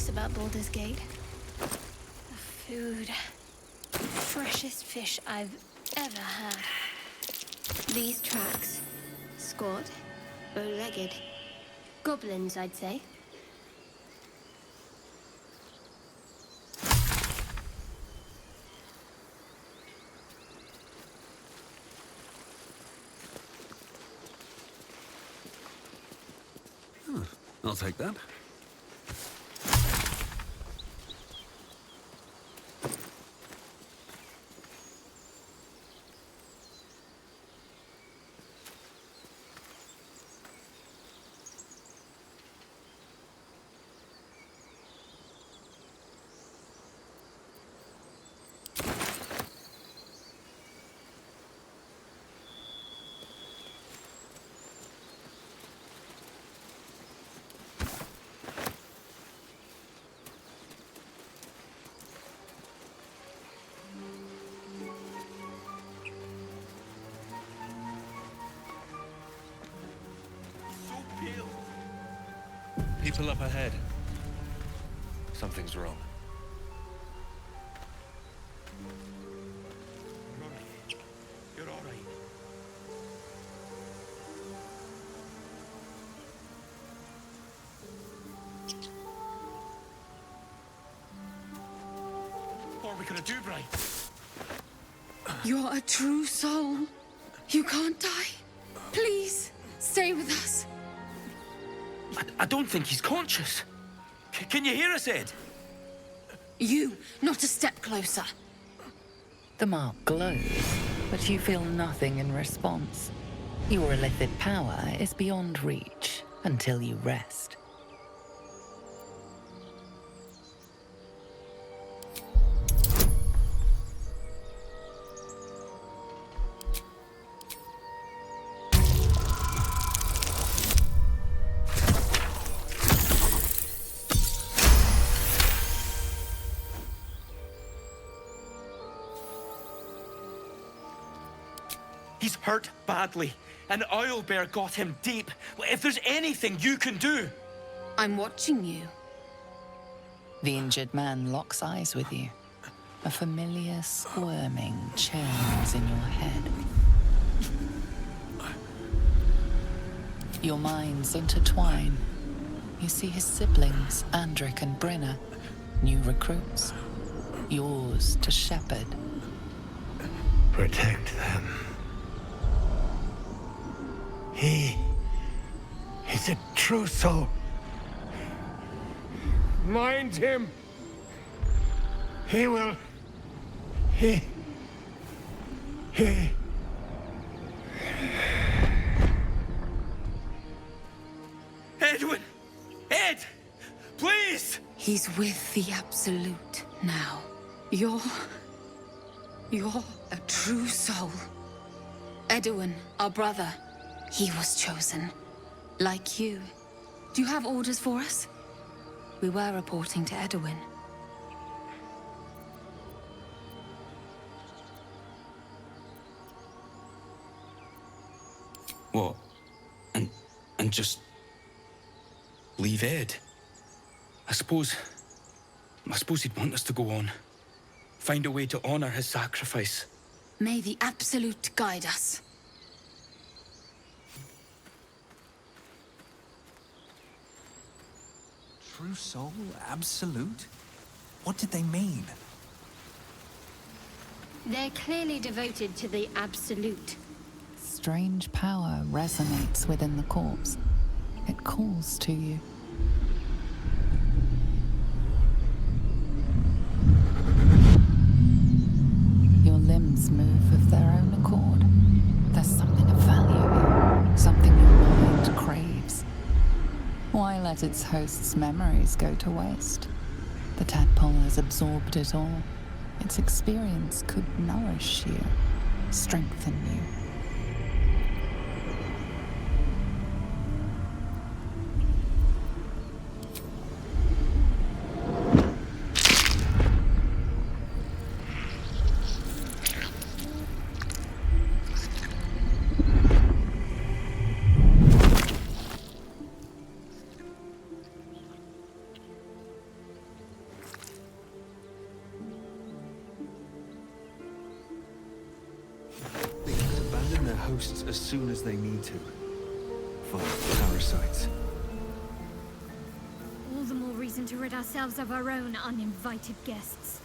curious about Baldur's Gate. The food. Freshest fish I've ever had. These tracks. Squat. Bow-legged. Goblins, I'd say. I'll take that. People up ahead. Something's wrong. You're all right. What are we gonna do, Brian? You're a true soul. You can't die. Please, stay with us. I don't think he's conscious. Can you hear us, Ed? You, not a step closer. The mark glows, but you feel nothing in response. Your illicit power is beyond reach until you rest. He's hurt badly. An owlbear got him deep. If there's anything you can do... I'm watching you. The injured man locks eyes with you. A familiar squirming churns in your head. Your minds intertwine. You see his siblings, Andric and Brenna, new recruits. Yours to shepherd. Protect them. He's a true soul. Mind him. He will... He... Edwin! Ed! Please! He's with the Absolute now. You're a true soul. Edwin, our brother, he was chosen. Like you. Do you have orders for us? We were reporting to Edwin. What? And just... leave Ed? I suppose he'd want us to go on. Find a way to honor his sacrifice. May the Absolute guide us. True soul? Absolute? What did they mean? They're clearly devoted to the Absolute. Strange power resonates within the corpse. It calls to you. Your limbs move of their own accord. There's something of value here, something your mind craves. Why let its host's memories go to waste? The tadpole has absorbed it all. Its experience could nourish you, strengthen you. as soon as they need to. Full of parasites. All the more reason to rid ourselves of our own uninvited guests.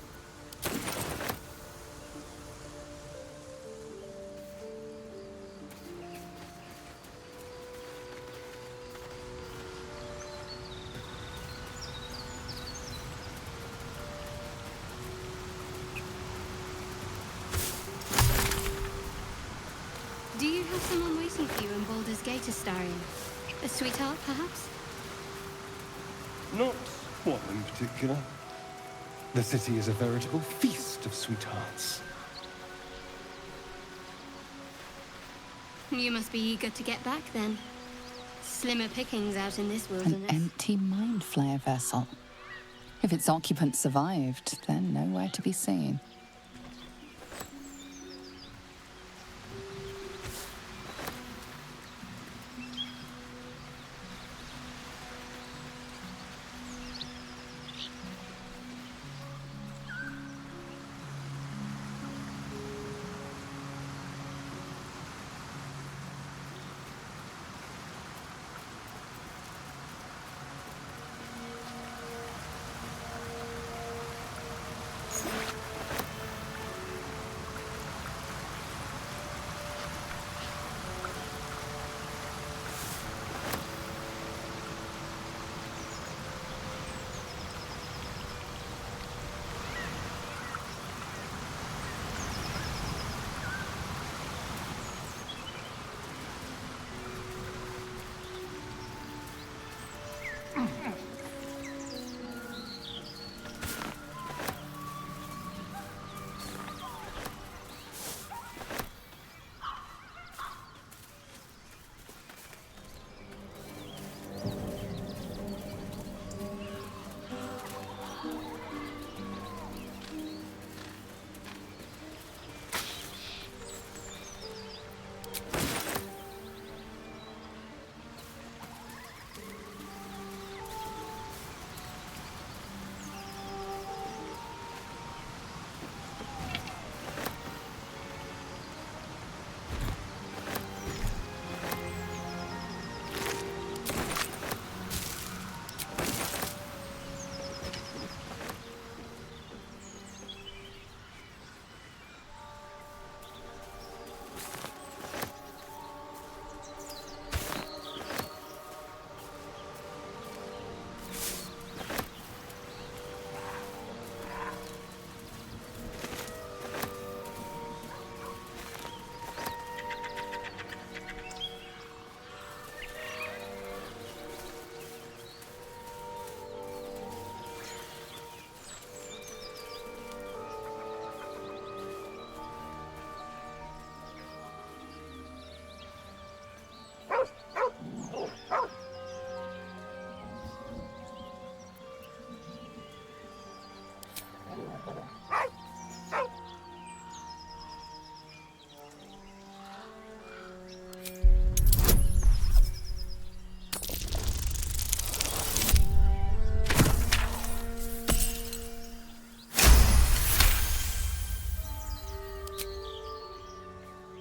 Do you have someone waiting for you in Baldur's Gate, Astarion? A sweetheart, perhaps? Not one in particular. The city is a veritable feast of sweethearts. You must be eager to get back, then. Slimmer pickings out in this An wilderness. empty mind flayer vessel. If its occupant survived, then nowhere to be seen.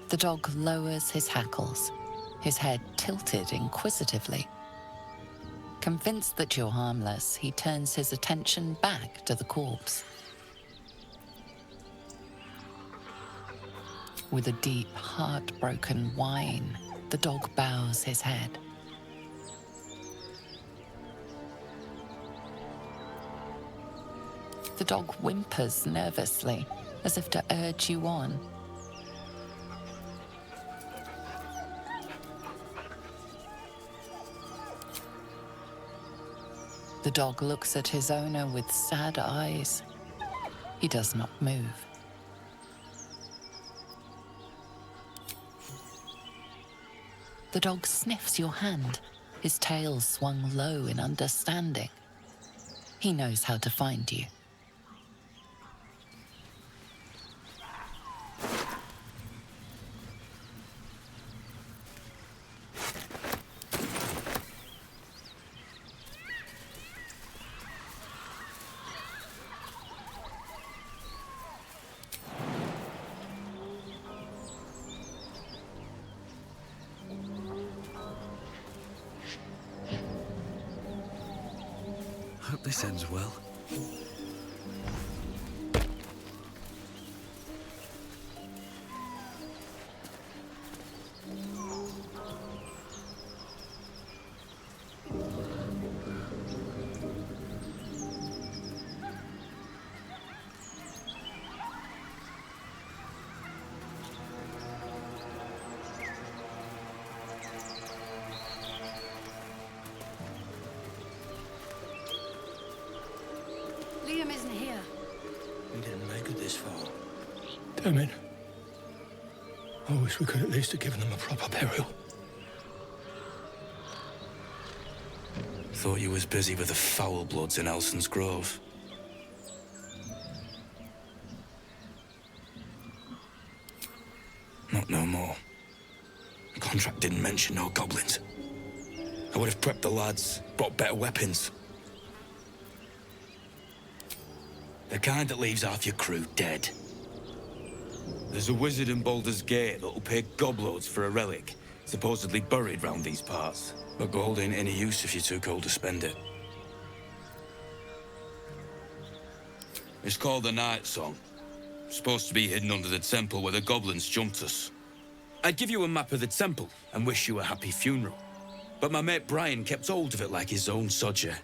The dog lowers his hackles, his head tilted inquisitively. Convinced that you're harmless, he turns his attention back to the corpse. With a deep, heartbroken whine, the dog bows his head. The dog whimpers nervously, as if to urge you on. The dog looks at his owner with sad eyes. He does not move. The dog sniffs your hand, his tail swung low in understanding. He knows how to find you. Hope this ends well. Liam isn't here. We didn't make it this far. Damn it. I wish we could at least have given them a proper burial. Thought you was busy with the foul bloods in Elson's Grove. Not no more. The contract didn't mention no goblins. I would have prepped the lads, brought better weapons. The kind that leaves half your crew dead. There's a wizard in Baldur's Gate that'll pay gobloads for a relic, supposedly buried round these parts. But gold ain't any use if you're too cold to spend it. It's called the Night Song. Supposed to be hidden under the temple where the goblins jumped us. I'd give you a map of the temple and wish you a happy funeral. But my mate Brian kept hold of it like his own sodger.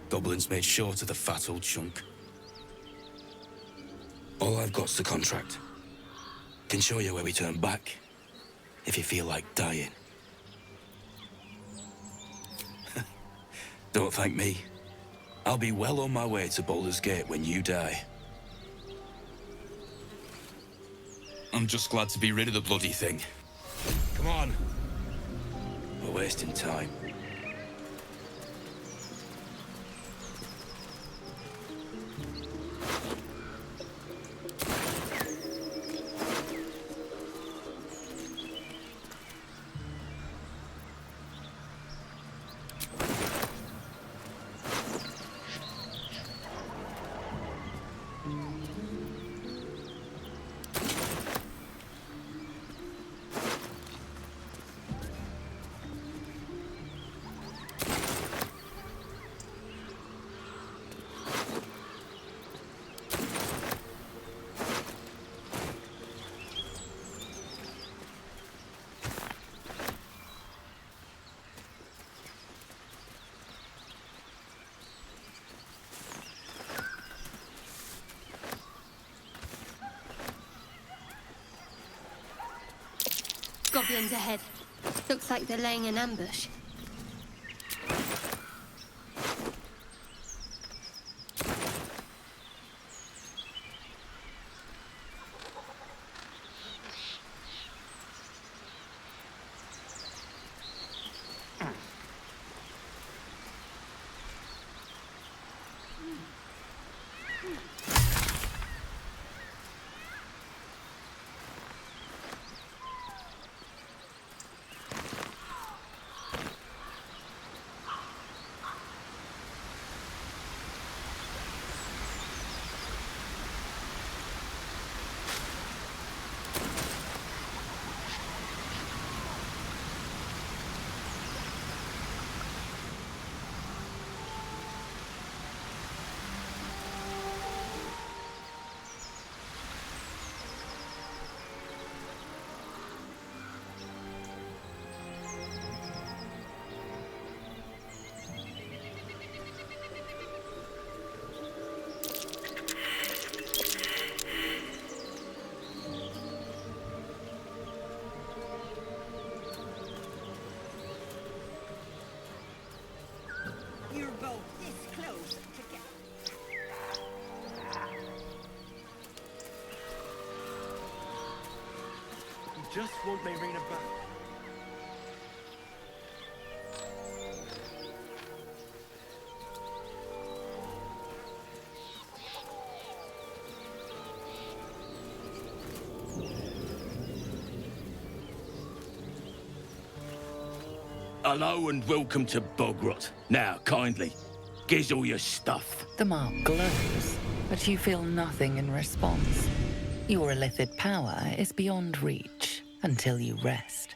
Goblins made short of the fat old chunk. All I've got's the contract. Can show you where we turn back, if you feel like dying. Don't thank me. I'll be well on my way to Baldur's Gate when you die. I'm just glad to be rid of the bloody thing. Come on. We're wasting time. Goblins ahead. Looks like they're laying an ambush. Just want Mayrina back. Hello and welcome to Bogrot. Now, kindly, gives all your stuff. The mark glows, but you feel nothing in response. Your illithid power is beyond reach until you rest.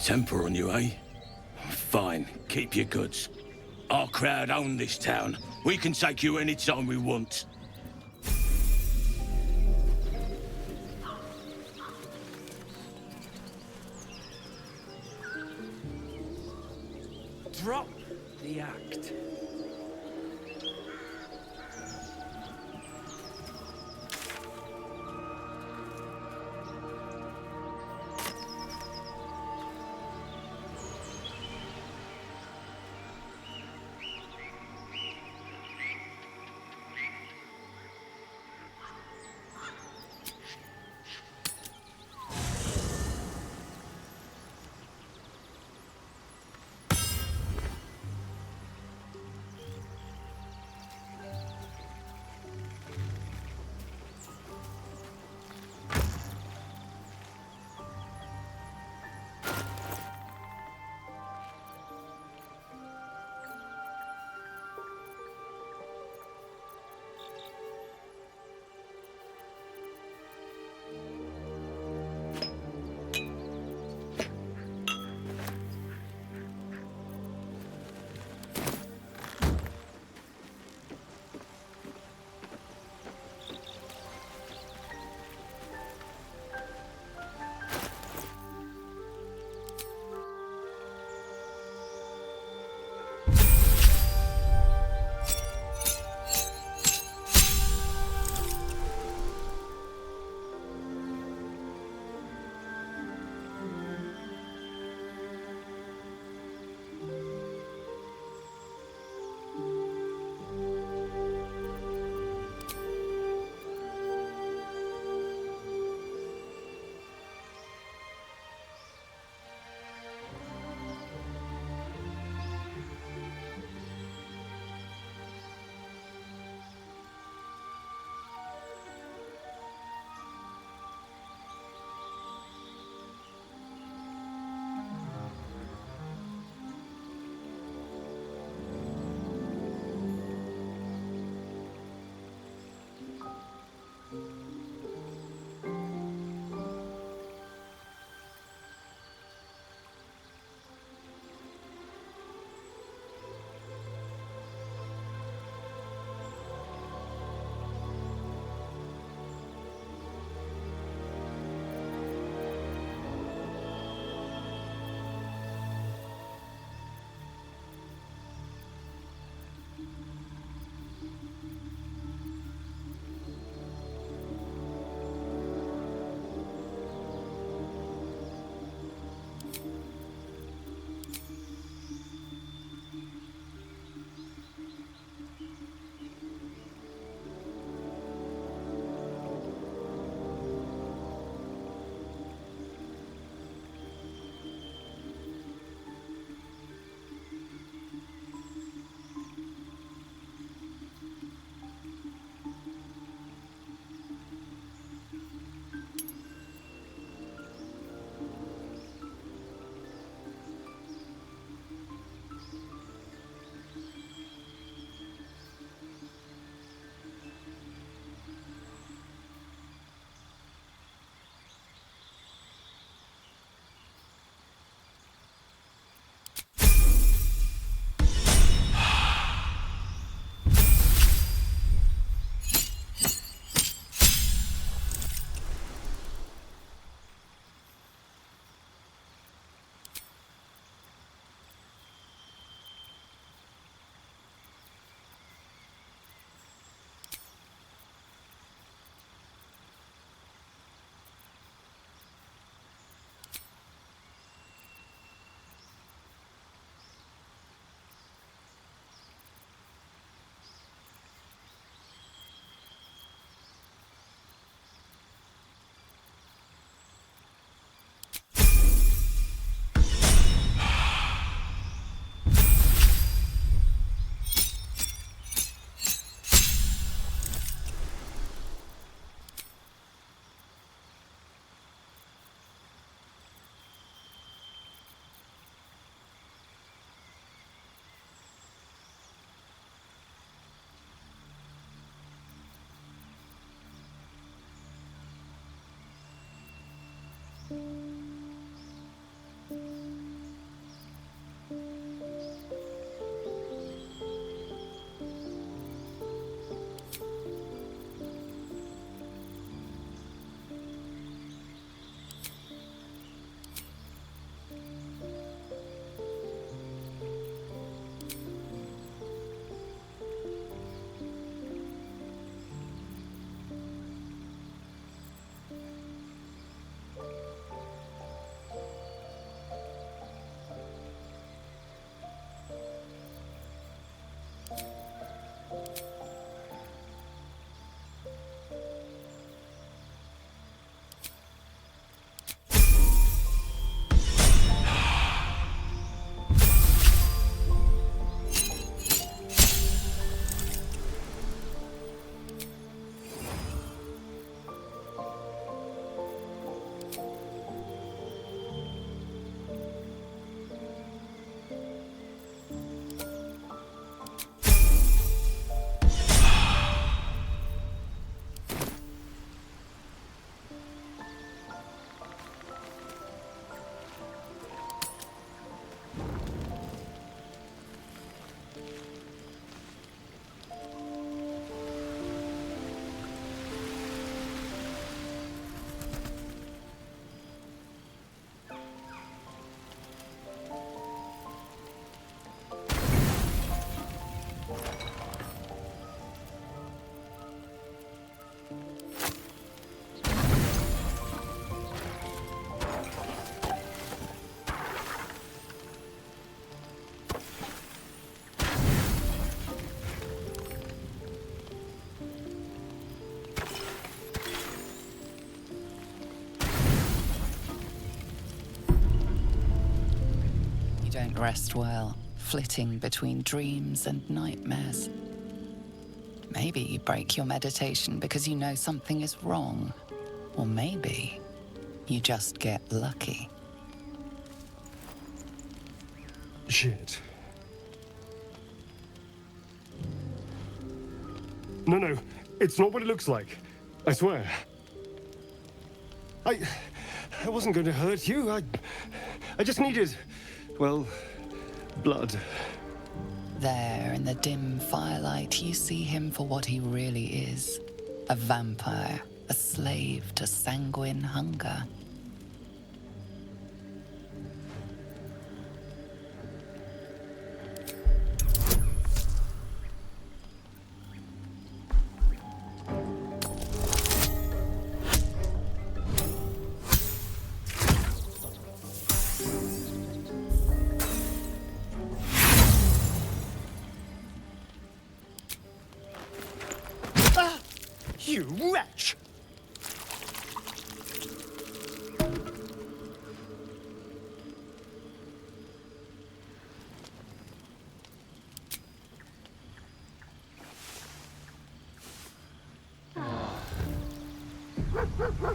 Temper on you, eh? Fine, keep your goods. Our crowd own this town. We can take you any time we want. Drop the act. don't rest well, flitting between dreams and nightmares. Maybe you break your meditation because you know something is wrong. Or maybe you just get lucky. Shit. No, it's not what it looks like. I swear. I wasn't going to hurt you. I just needed, well, blood. There, in the dim firelight, you see him for what he really is. A vampire, a slave to sanguine hunger. You wretch!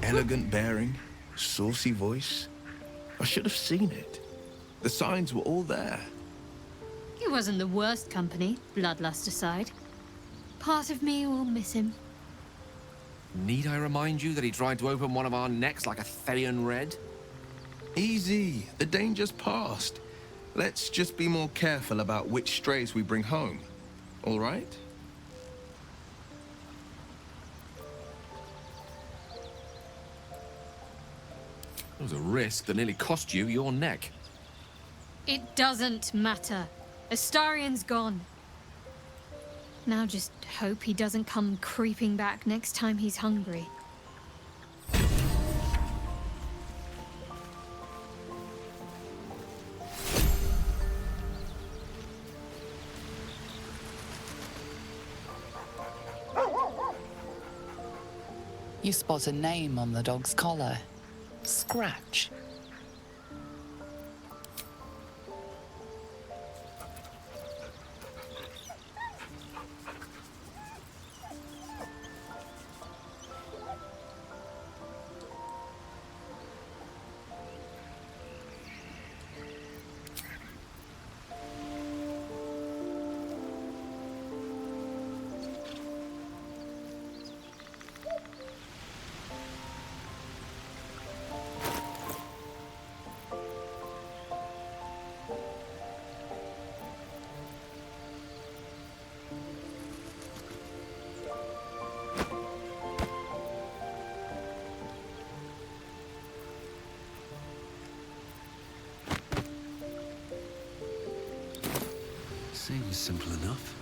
Elegant bearing, saucy voice. I should have seen it. The signs were all there. He wasn't the worst company, bloodlust aside. Part of me will miss him. Need I remind you that he tried to open one of our necks like a Therian Red? Easy, the danger's past. Let's just be more careful about which strays we bring home. All right? It was a risk that nearly cost you your neck. It doesn't matter. Astarion's gone. Now just hope he doesn't come creeping back next time he's hungry. You spot a name on the dog's collar. Scratch. Seems simple enough.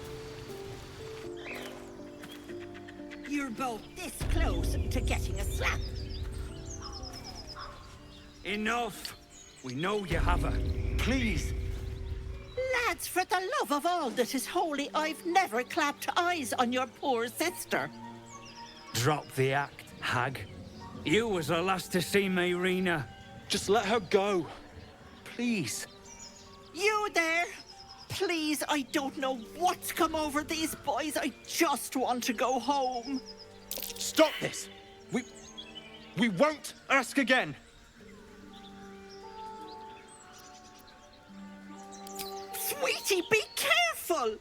You're both this close to getting a slap. Enough! We know you have her. Please! Lads, for the love of all that is holy, I've never clapped eyes on your poor sister. Drop the act, hag. You was the last to see me, Rena. Just let her go. Please. You there? Please, I don't know what's come over these boys. I just want to go home. Stop this! We won't ask again. Sweetie, be careful!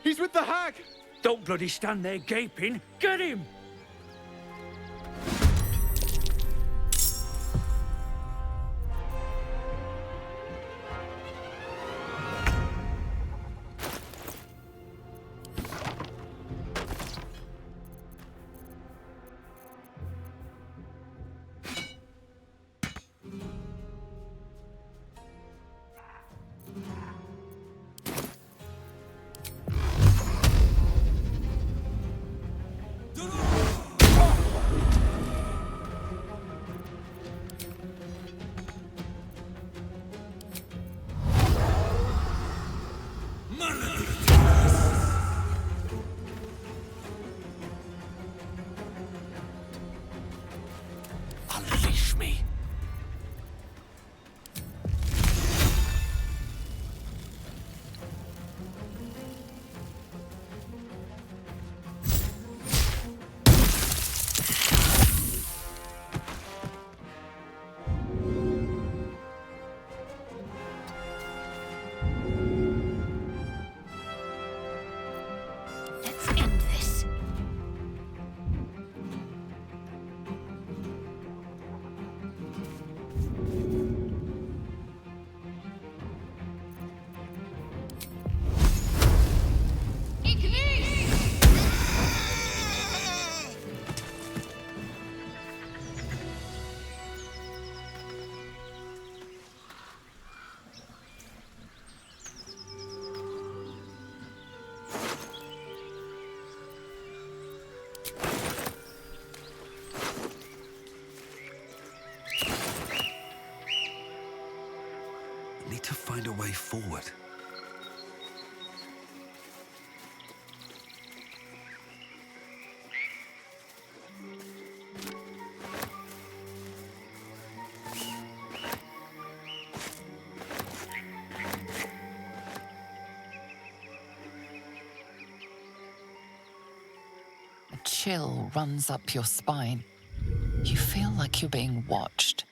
He's with the hag! Don't bloody stand there gaping. Get him! Unleash me. find a way forward. A chill runs up your spine. You feel like you're being watched.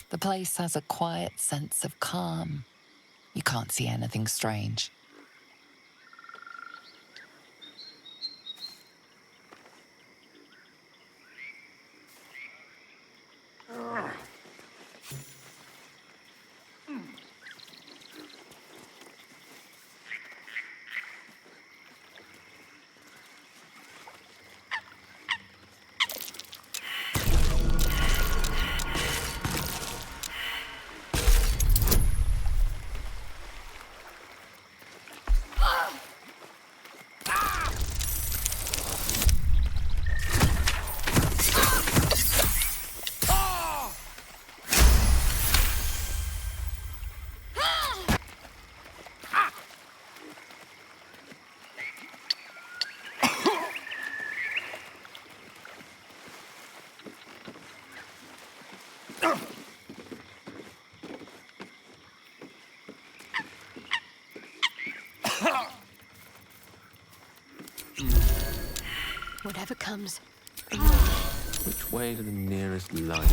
The place has a quiet sense of calm. You can't see anything strange. Whatever comes. Which way to the nearest light?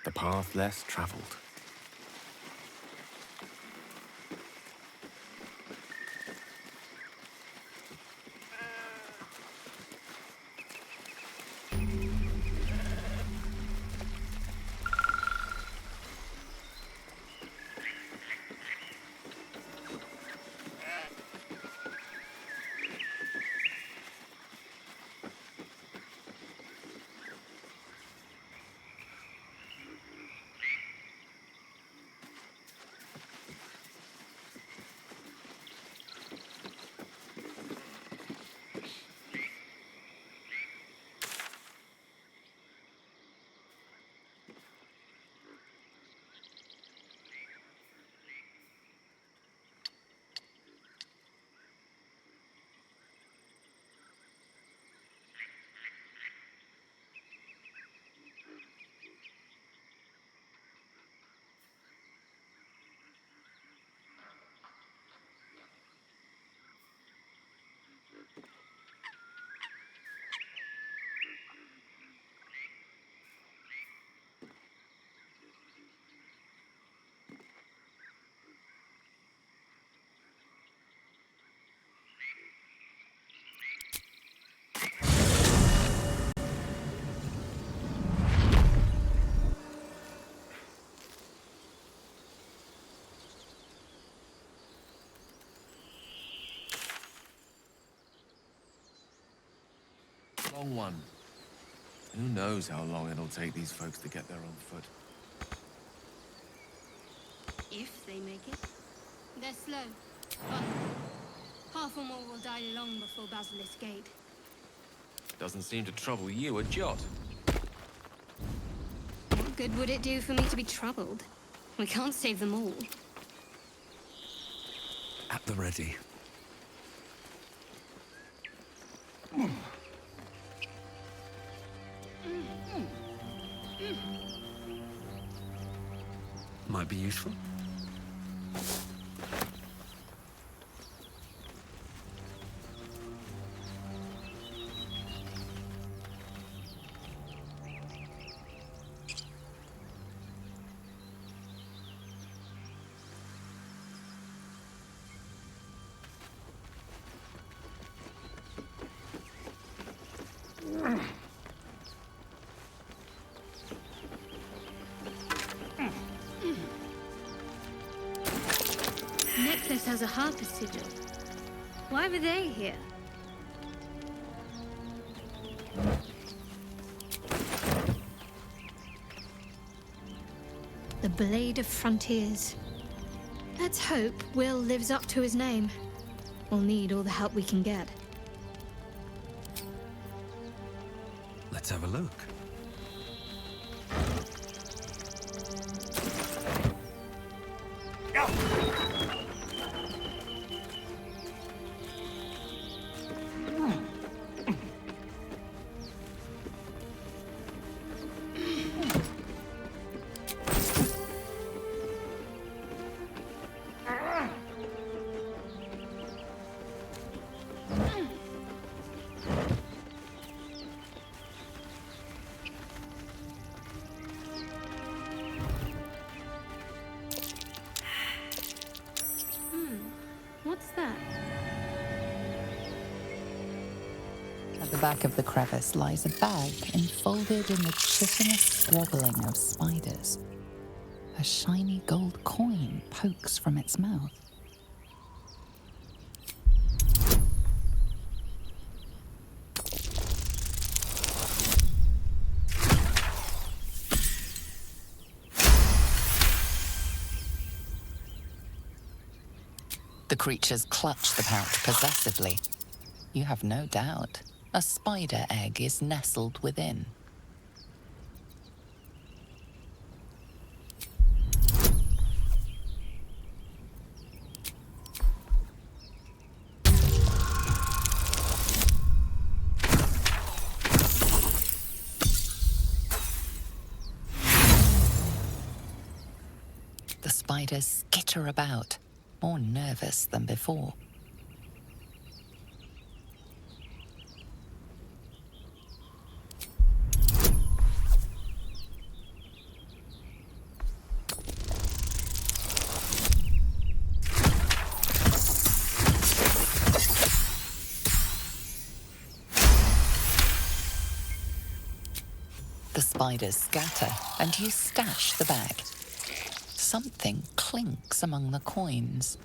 The path less traveled. Long one. Who knows how long it'll take these folks to get there on foot. If they make it. They're slow, but half or more will die long before Basilisk Gate. Doesn't seem to trouble you a jot. What good would it do for me to be troubled? We can't save them all. At the ready. Might be useful. Necklace has a harpy sigil. Why were they here? The Blade of Frontiers. Let's hope Will lives up to his name. We'll need all the help we can get. Let's have a look. What's that? At the back of the crevice lies a bag enfolded in the chitinous squabbling of spiders. A shiny gold coin pokes from its mouth. The creatures clutch the pouch possessively. You have no doubt a spider egg is nestled within. The spiders skitter about, more nervous than before. The spiders scatter, and you stash the bag. Something clinks among the coins.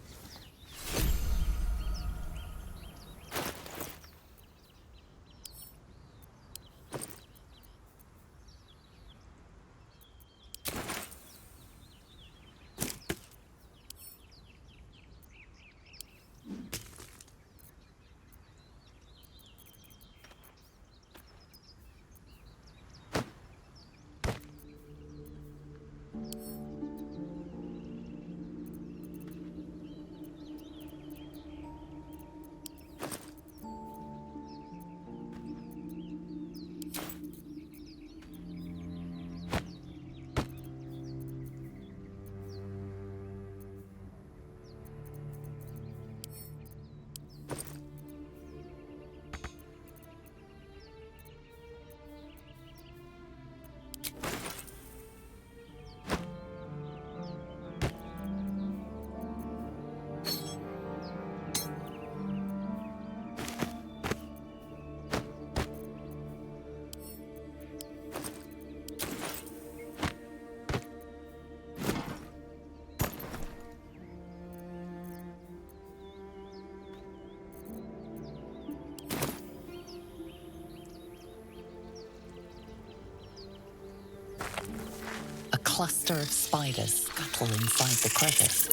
A cluster of spiders scuttle inside the crevice.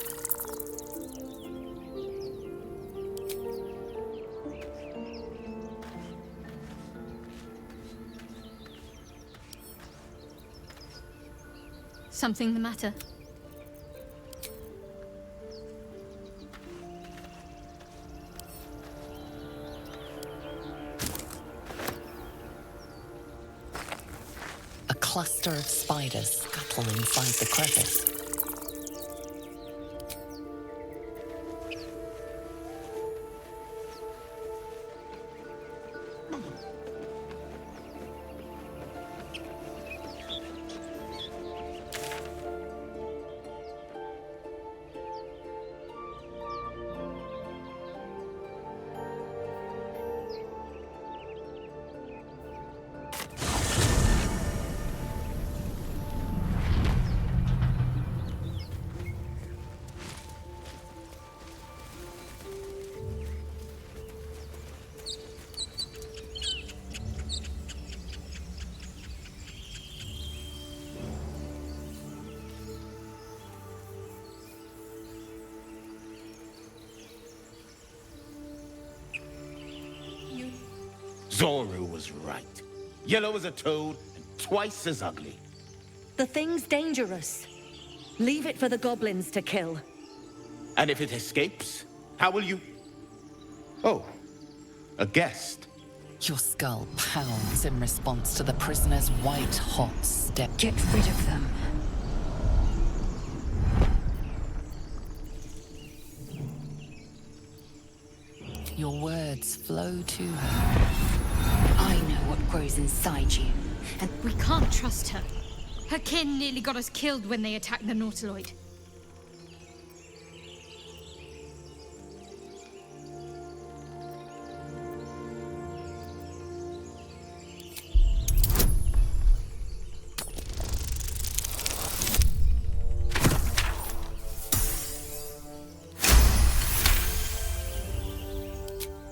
Something the matter? A cluster of spiders scuttle inside the crevice. Zoru was right. Yellow as a toad and twice as ugly. The thing's dangerous. Leave it for the goblins to kill. And if it escapes, how will you... Oh, a guest. Your skull pounds in response to the prisoner's white-hot step. Get rid of them. Your words flow to her. I know what grows inside you, and We can't trust her. Her kin nearly got us killed when they attacked the Nautiloid.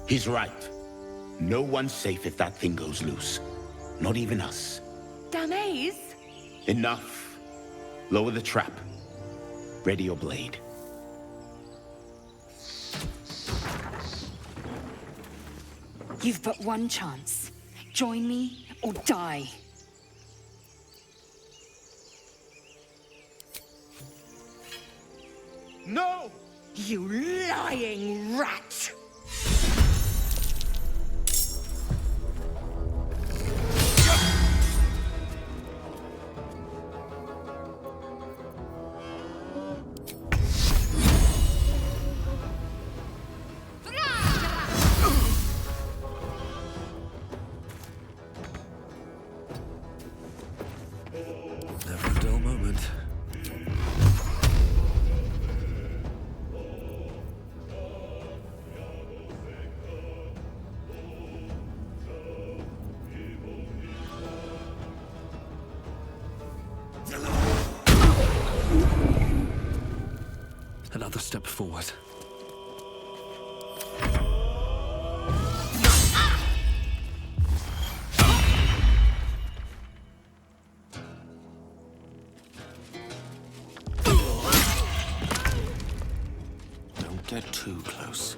He's right. No one's safe if that thing goes loose. Not even us. Damaze? Enough. Lower the trap. Ready your blade. You've but one chance. Join me or die. No! You lying rat! Never a dull moment. Another step forward. Don't get too close.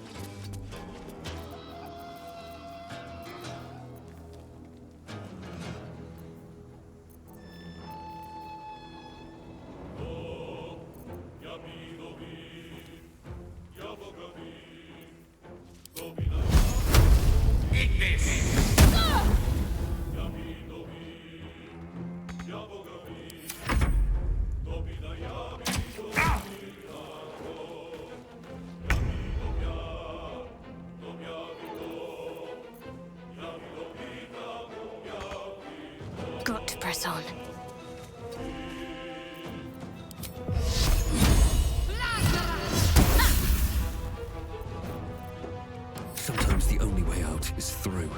Got to press on. Sometimes the only way out is through.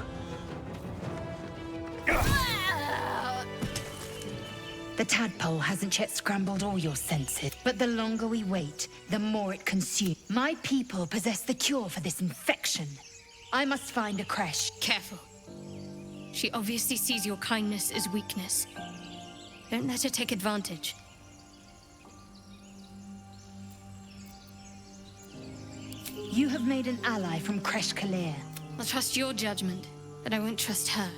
The tadpole hasn't yet scrambled all your senses, but the longer we wait, the more it consumes. My people possess the cure for this infection. I must find a creche. Careful. She obviously sees your kindness as weakness. Don't let her take advantage. You have made an ally from Creche Kalir. I'll trust your judgment, but I won't trust her.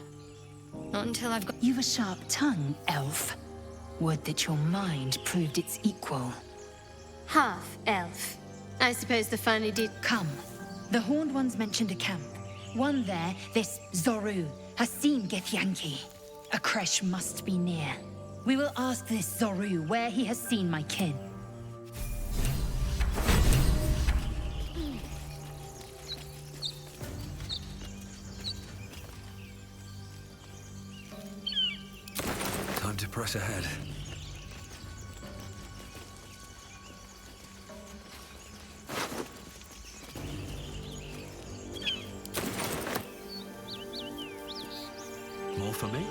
Not until I've got... You've a sharp tongue, elf. Would that your mind proved its equal. Half-elf. I suppose the finally did... Come. The Horned Ones mentioned a camp. One there, this Zoru, has seen Githyanki. A creche must be near. We will ask this Zoru where he has seen my kin. Time to press ahead. More for me?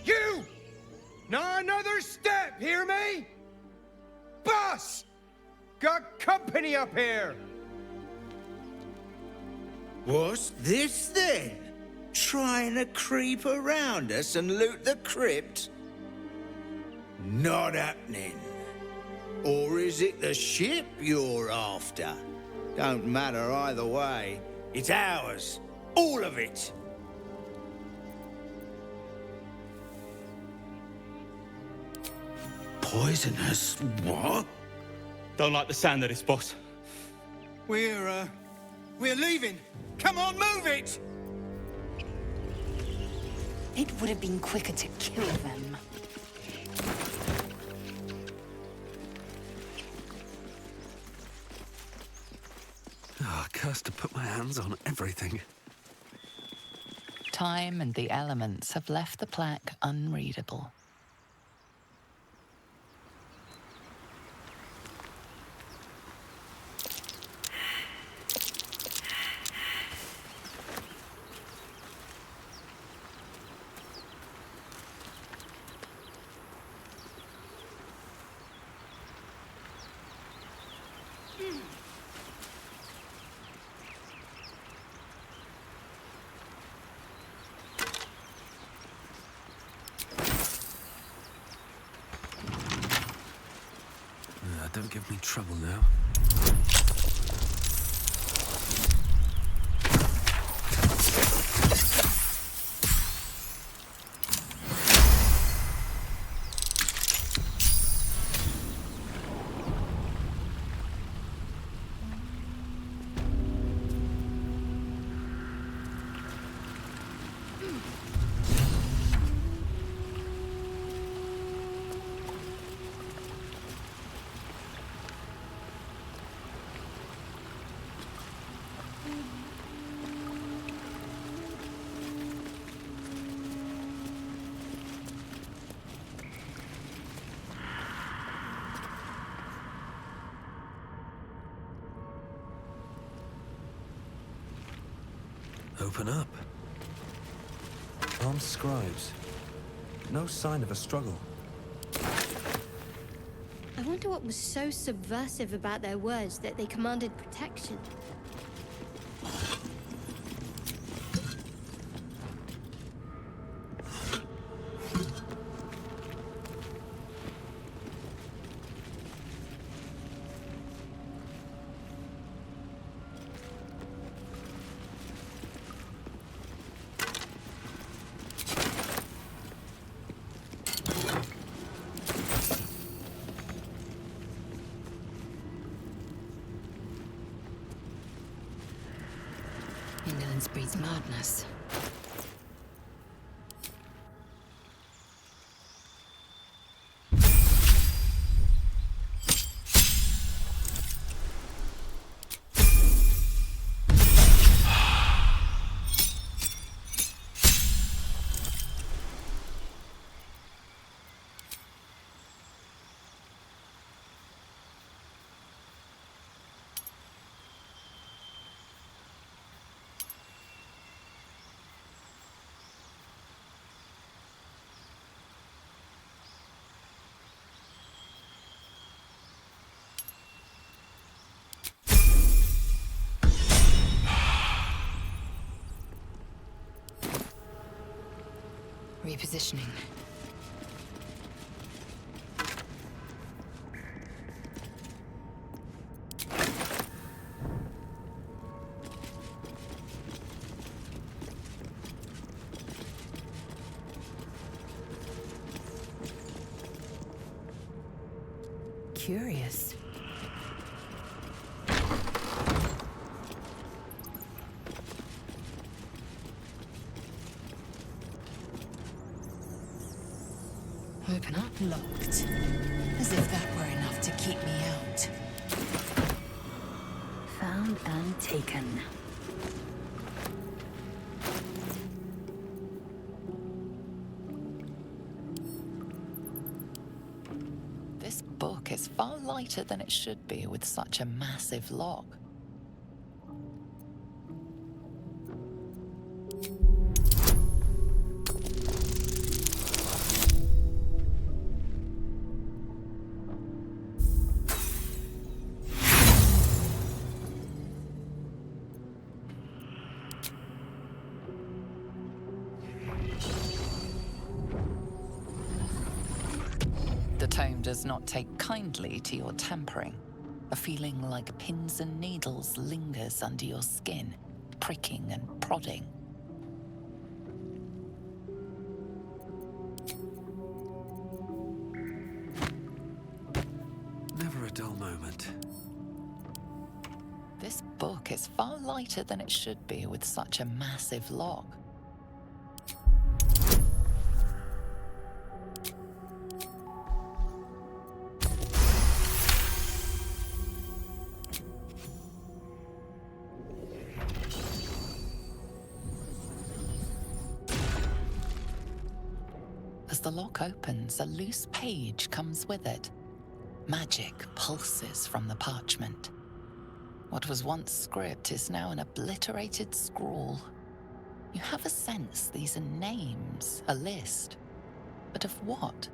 You! Not another step, hear me? Boss! Got company up here! What's this then? Trying to creep around us and loot the crypt? Not happening. Or is it the ship you're after? Don't matter either way. It's ours. All of it. Poisonous? What? Don't like the sound of this, boss. We're leaving. Come on, move it! It would have been quicker to kill them. Ah, cursed to put my hands on everything. Time and the elements have left the plaque unreadable. Don't give me trouble now. Open up. Armed scribes. No sign of a struggle. I wonder what was so subversive about their words that they commanded protection. Indolence breeds madness. Repositioning. Curious. Open up. Locked. As if that were enough to keep me out. Found and taken. This book is far lighter than it should be with such a massive lock. tome does not take kindly to your tampering. A feeling like pins and needles lingers under your skin, pricking and prodding. Never a dull moment. This book is far lighter than it should be with such a massive log. As the lock opens, a loose page comes with it. Magic pulses from the parchment. What was once script is now an obliterated scrawl. You have a sense these are names, a list. But of what?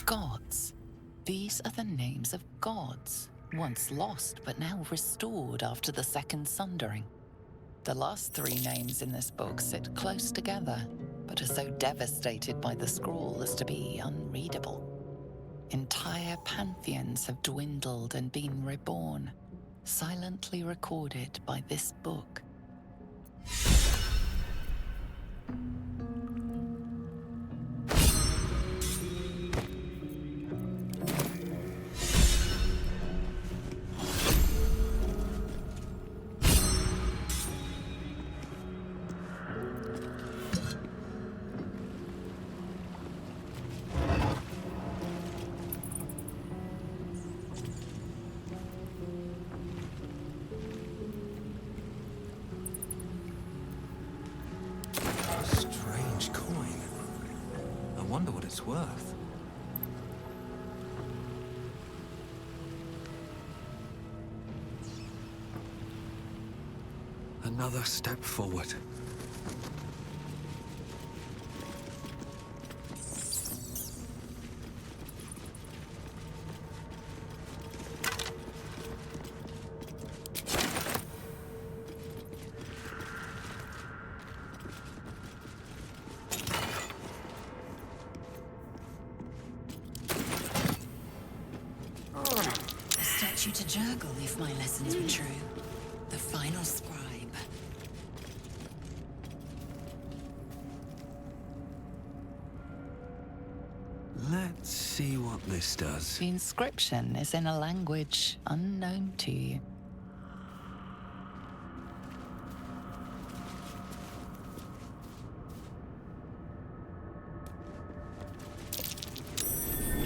Gods. These are the names of gods, once lost but now restored after the Second Sundering. The last three names in this book sit close together, but are so devastated by the scrawl as to be unreadable. Entire pantheons have dwindled and been reborn, silently recorded by this book. Strange coin. I wonder what it's worth. Another step forward. A statue to Jurgle, if my lessons were true. The final scribe. Let's see what this does. The inscription is in a language unknown to you.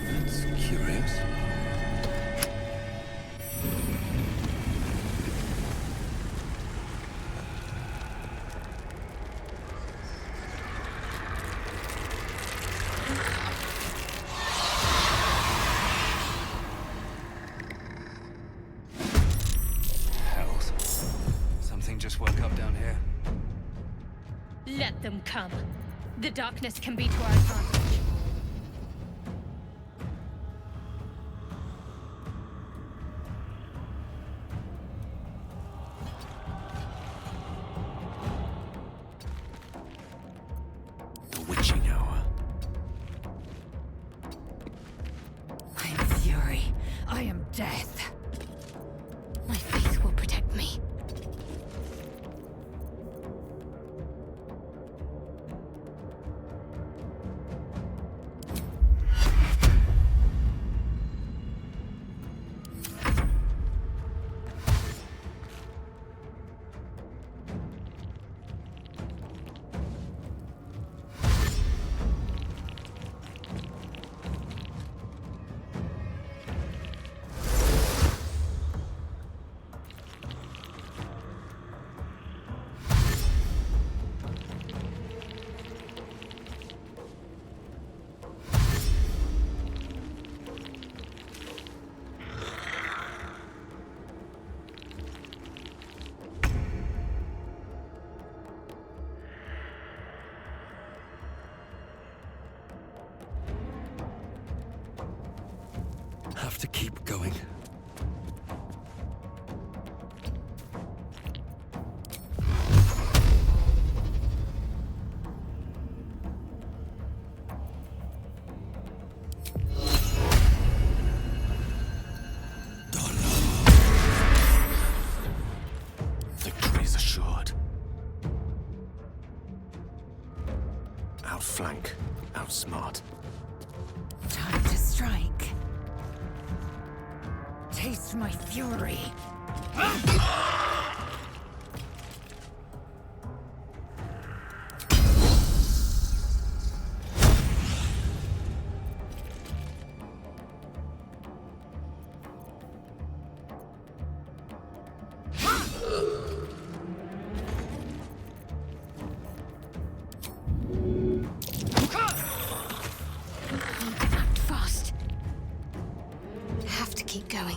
That's curious. Hells. Something just woke up down here. Let them come. The darkness can be to our advantage. The witching hour. I am fury. I am death. My faith will protect me. have to keep going. Victory is assured. Outflank, outsmart. Time to strike. Taste my fury. Act fast. Have to keep going.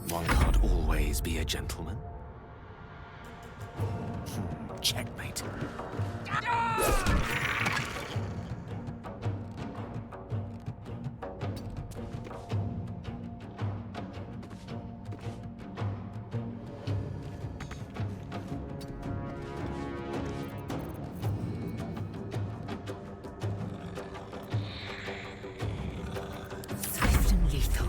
One can't always be a gentleman. Checkmate. Swift and lethal.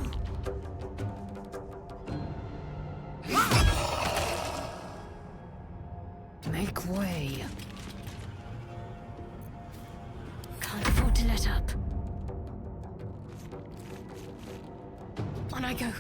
Make way. Can't afford to let up. On I go.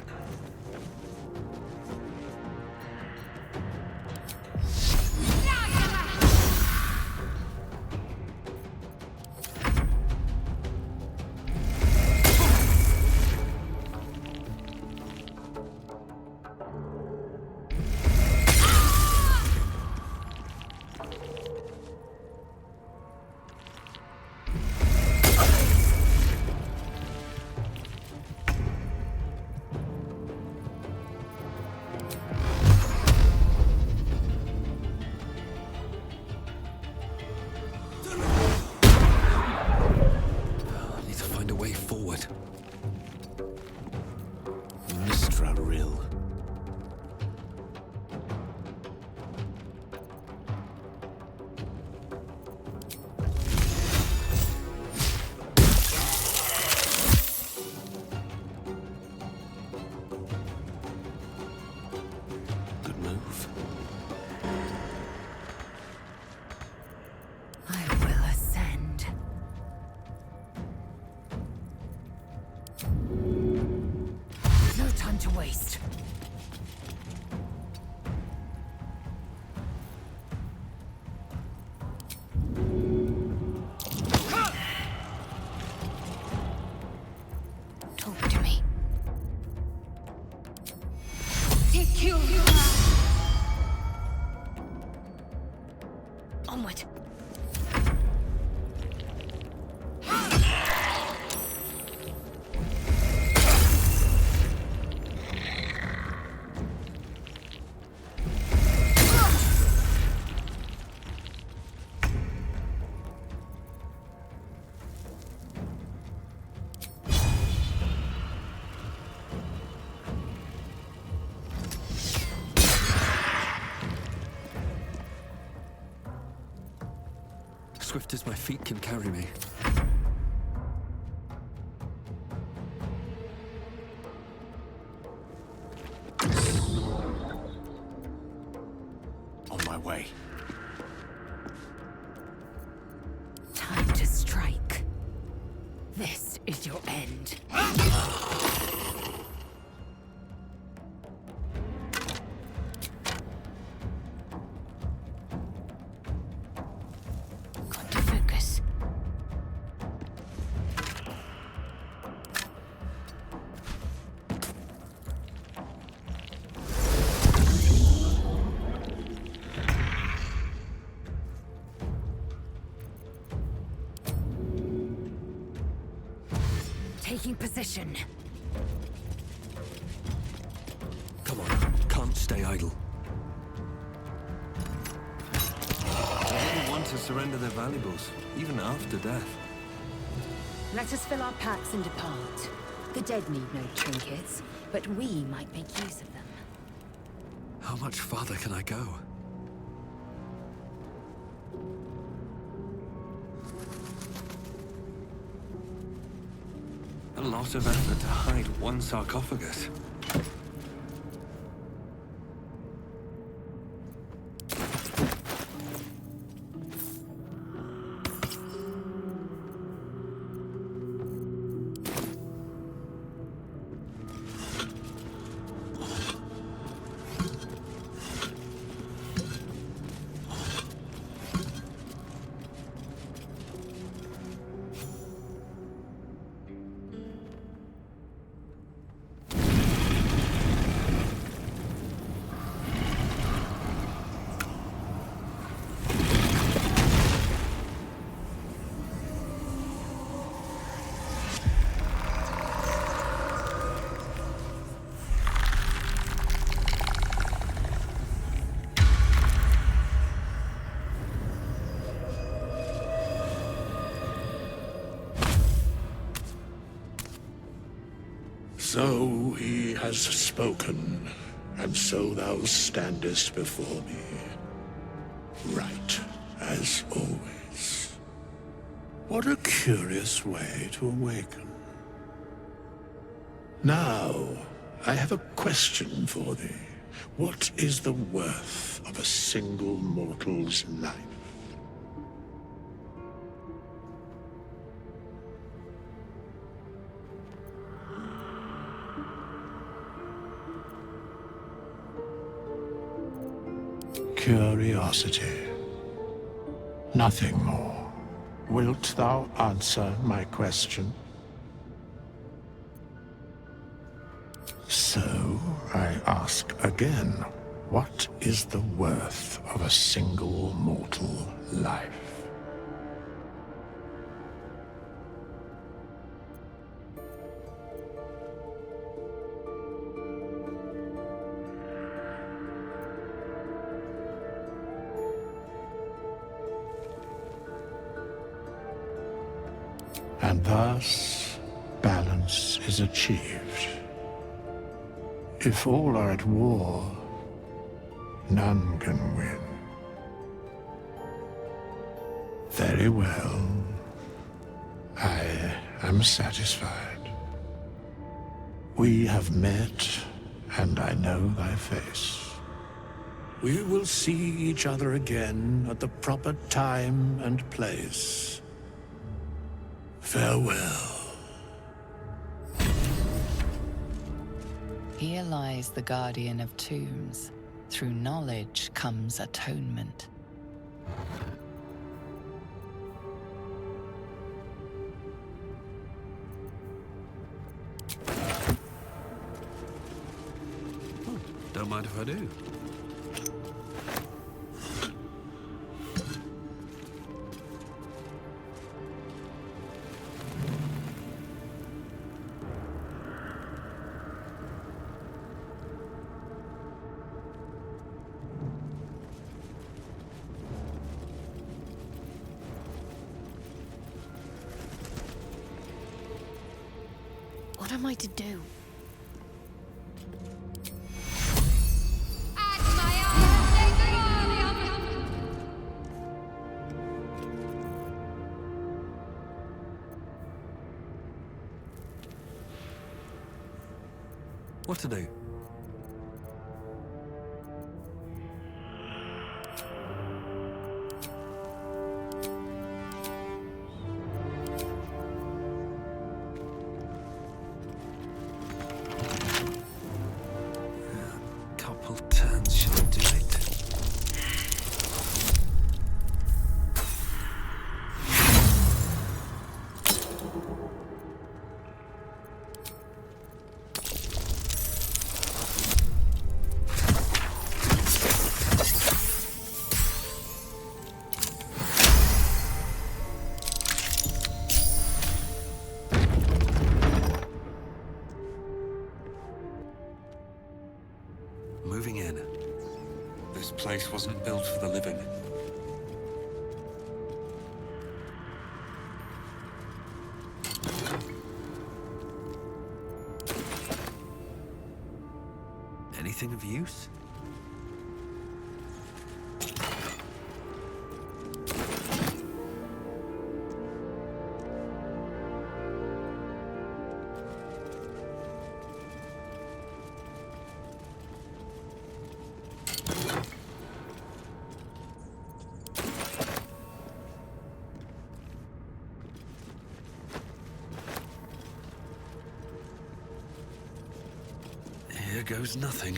I need to find a way forward. Mistra Rill. Good move. I will ascend. No time to waste. Talk to me. Take you. Onward. Swift as my feet can carry me. On my way. way. Time to strike. This is your end. Got to focus. Taking position. Come on, can't stay idle. They didn't want to surrender their valuables, even after death. Let us fill our packs and depart. The dead need no trinkets, but we might make use of them. How much farther can I go? A lot of effort to hide one sarcophagus. So he has spoken, and so thou standest before me. Right, as always. What a curious way to awaken. Now, I have a question for thee. What is the worth of a single mortal's life? Curiosity. Nothing more. Wilt thou answer my question? So, I ask again, what is the worth of a single mortal life? And thus, balance is achieved. If all are at war, none can win. Very well. I am satisfied. We have met, and I know thy face. We will see each other again at the proper time and place. Farewell. Here lies the guardian of tombs. Through knowledge comes atonement. Don't mind if I do. What am I to do? What to do? Moving in. This place wasn't built for the living. Anything of use? Here goes nothing.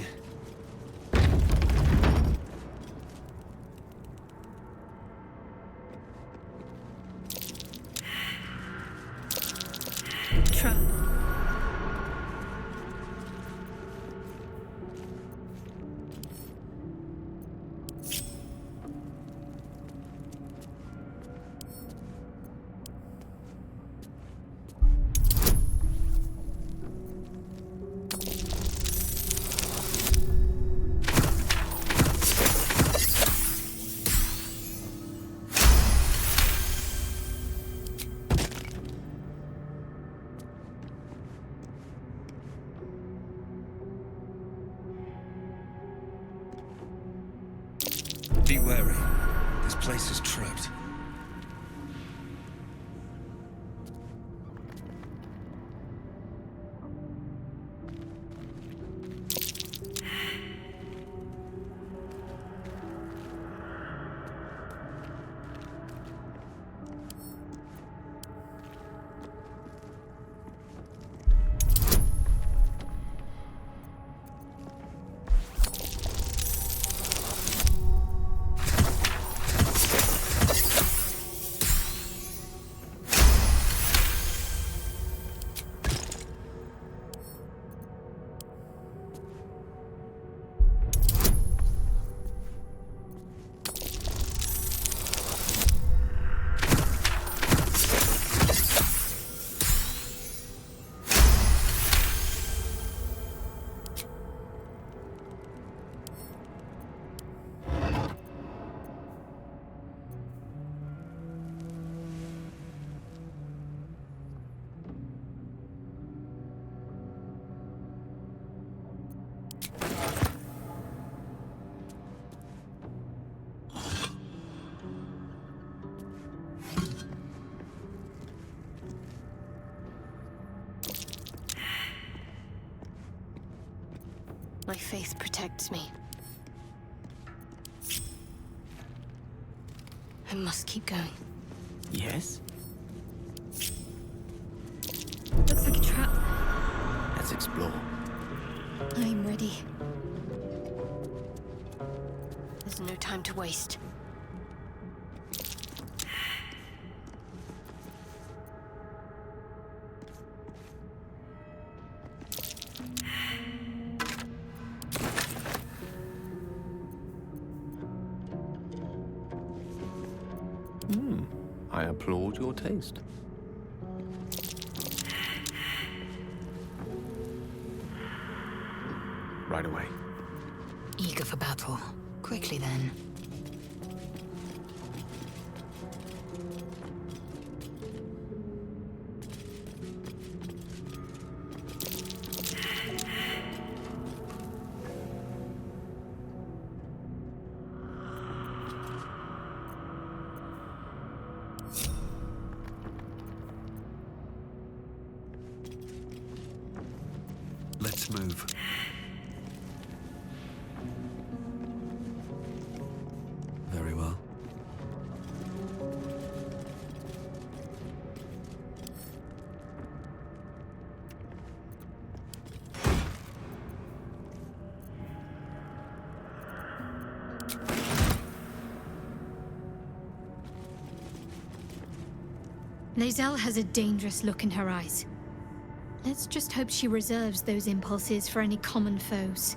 Trap. Be wary. This place is trapped. My faith protects me. I must keep going. Yes? Looks like a trap. Let's explore. I'm ready. There's no time to waste. I applaud your taste. Right away. Eager for battle. Quickly then. Let's move. Very well. Lae'zel has a dangerous look in her eyes. Let's just hope she reserves those impulses for any common foes.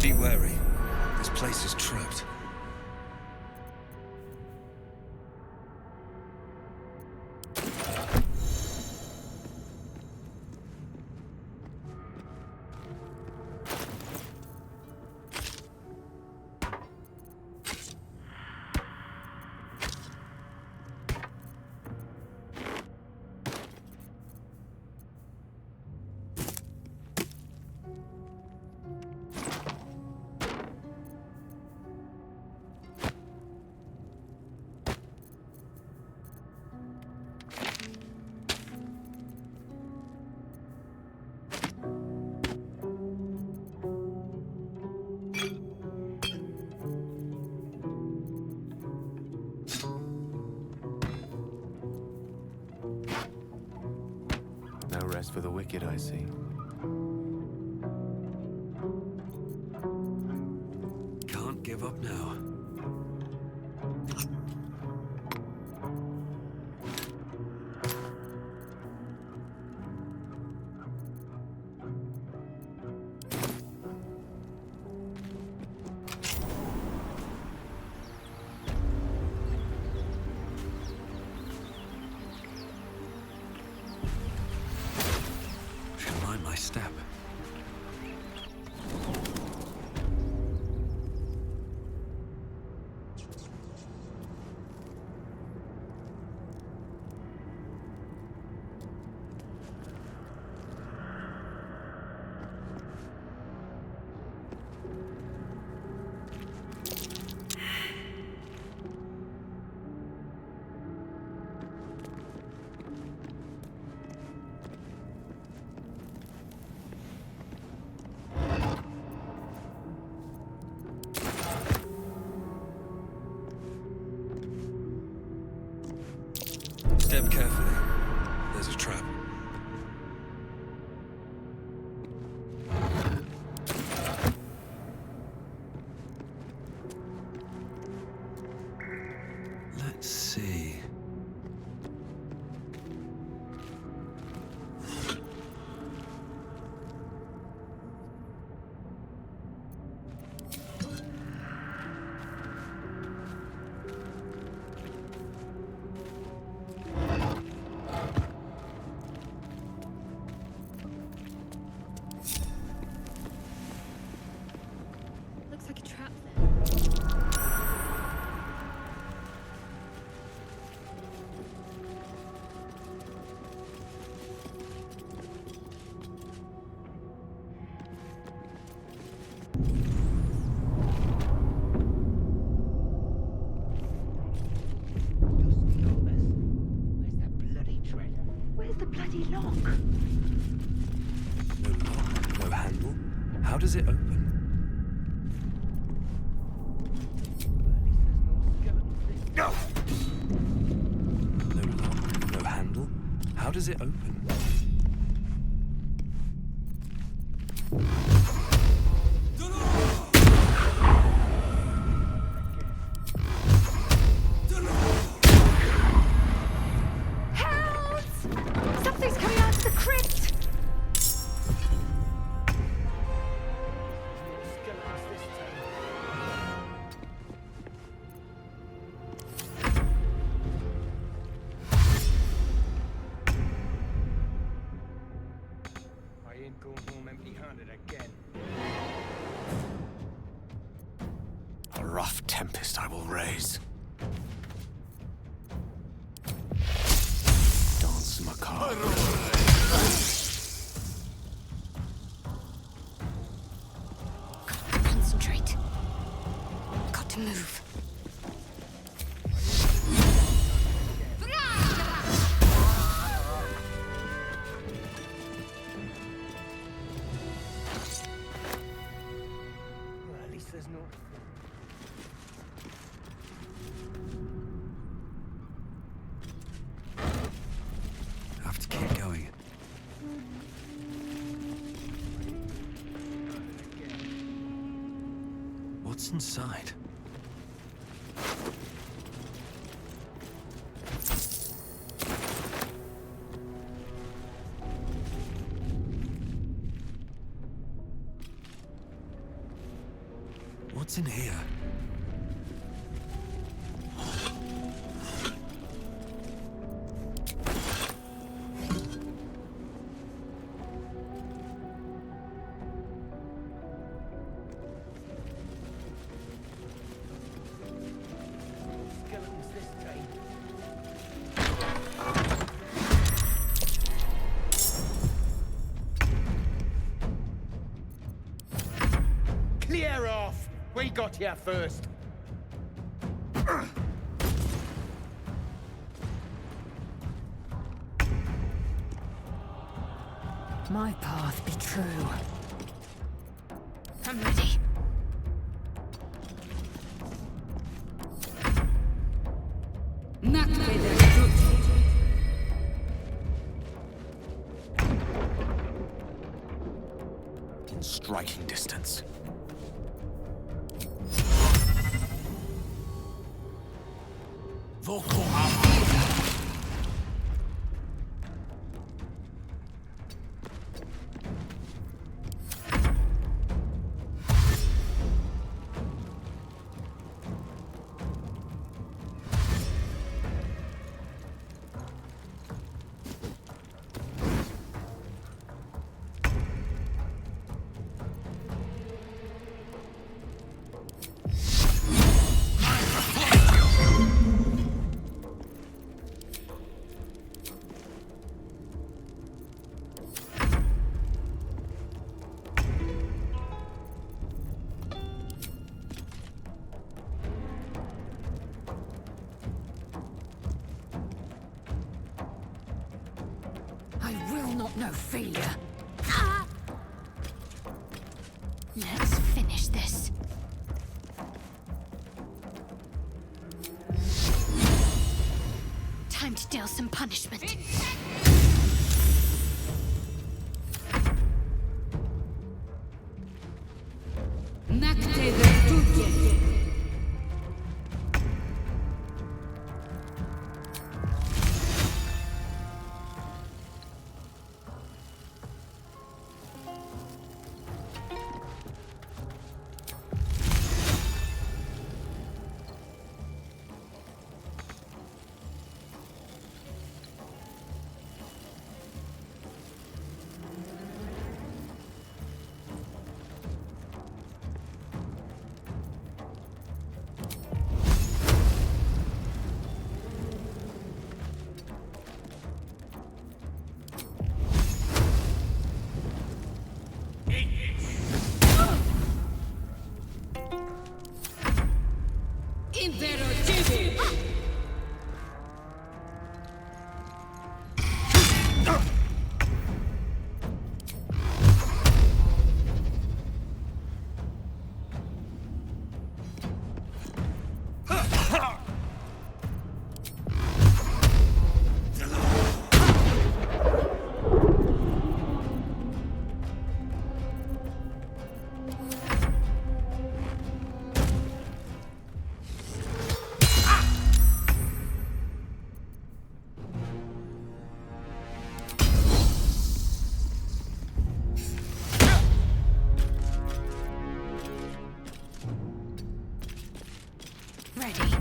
Be wary. This place is trapped. No rest for the wicked, I see. Can't give up now. Should mind my step. Step carefully. There's a trap. Let's see. Looks like a trap there. Where's the bloody lock? No lock, no handle. How does it open? No! No lock, no handle. How does it open? Help! Something's coming out of the crypt! I ain't going home empty-handed again. A rough tempest I will raise. Dance macabre. Concentrate. Got to move. Well, at least there's no... Have to keep going. What's inside? What's in here? Skeletons this time. Clear off! We got here first. My path be true. I'm ready. In striking distance. Vocal I will not know failure. Ah! Let's finish this. Time to deal some punishment. Ready.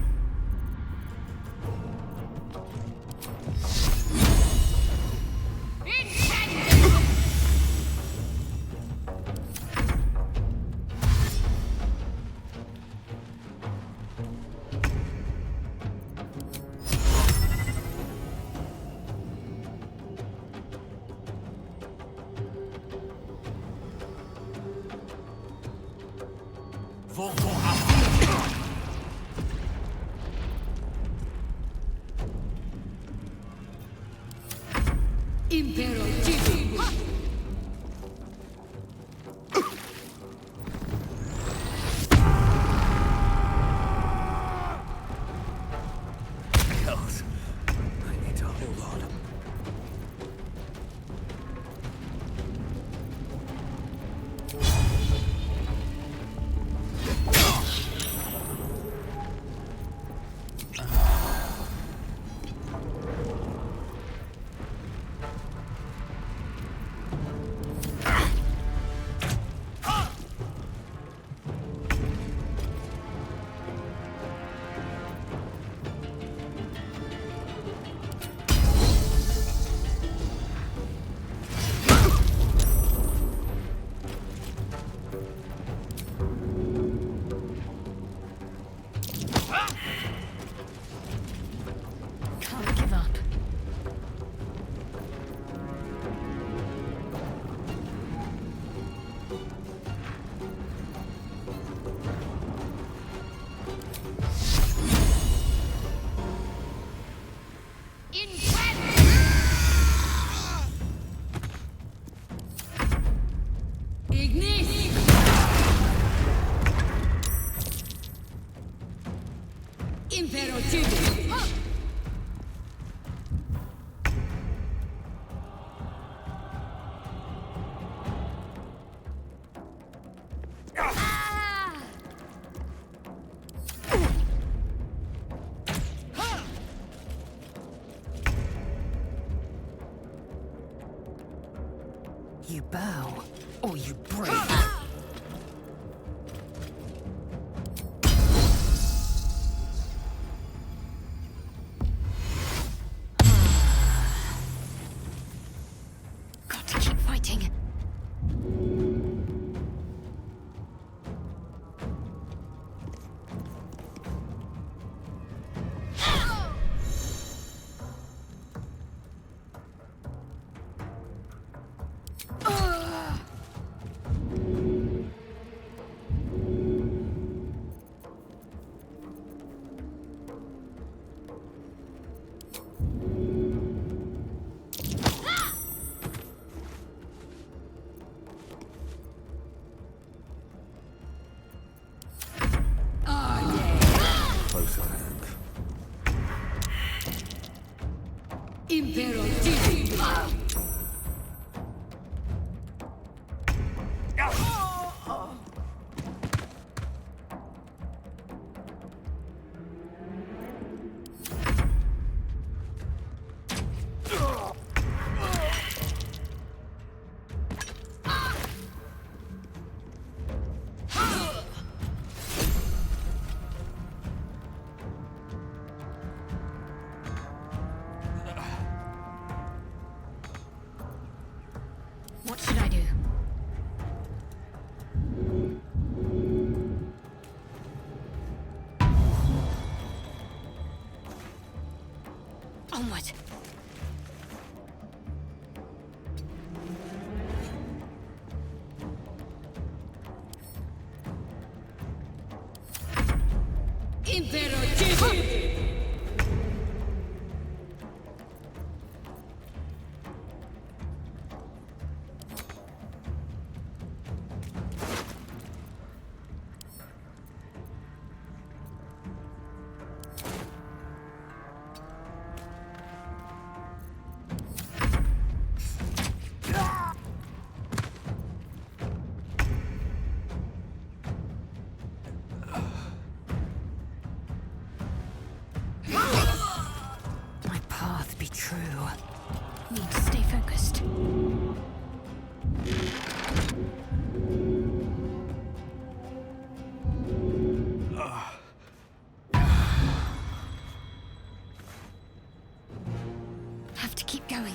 What should I do? Onward. My path be true. Need to stay focused. Have to keep going.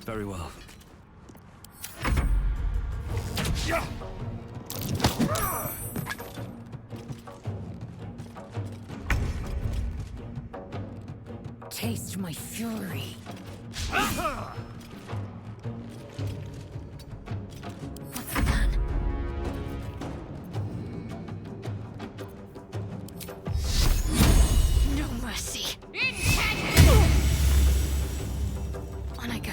Very well. Taste my fury. What's the plan? No mercy. On I go.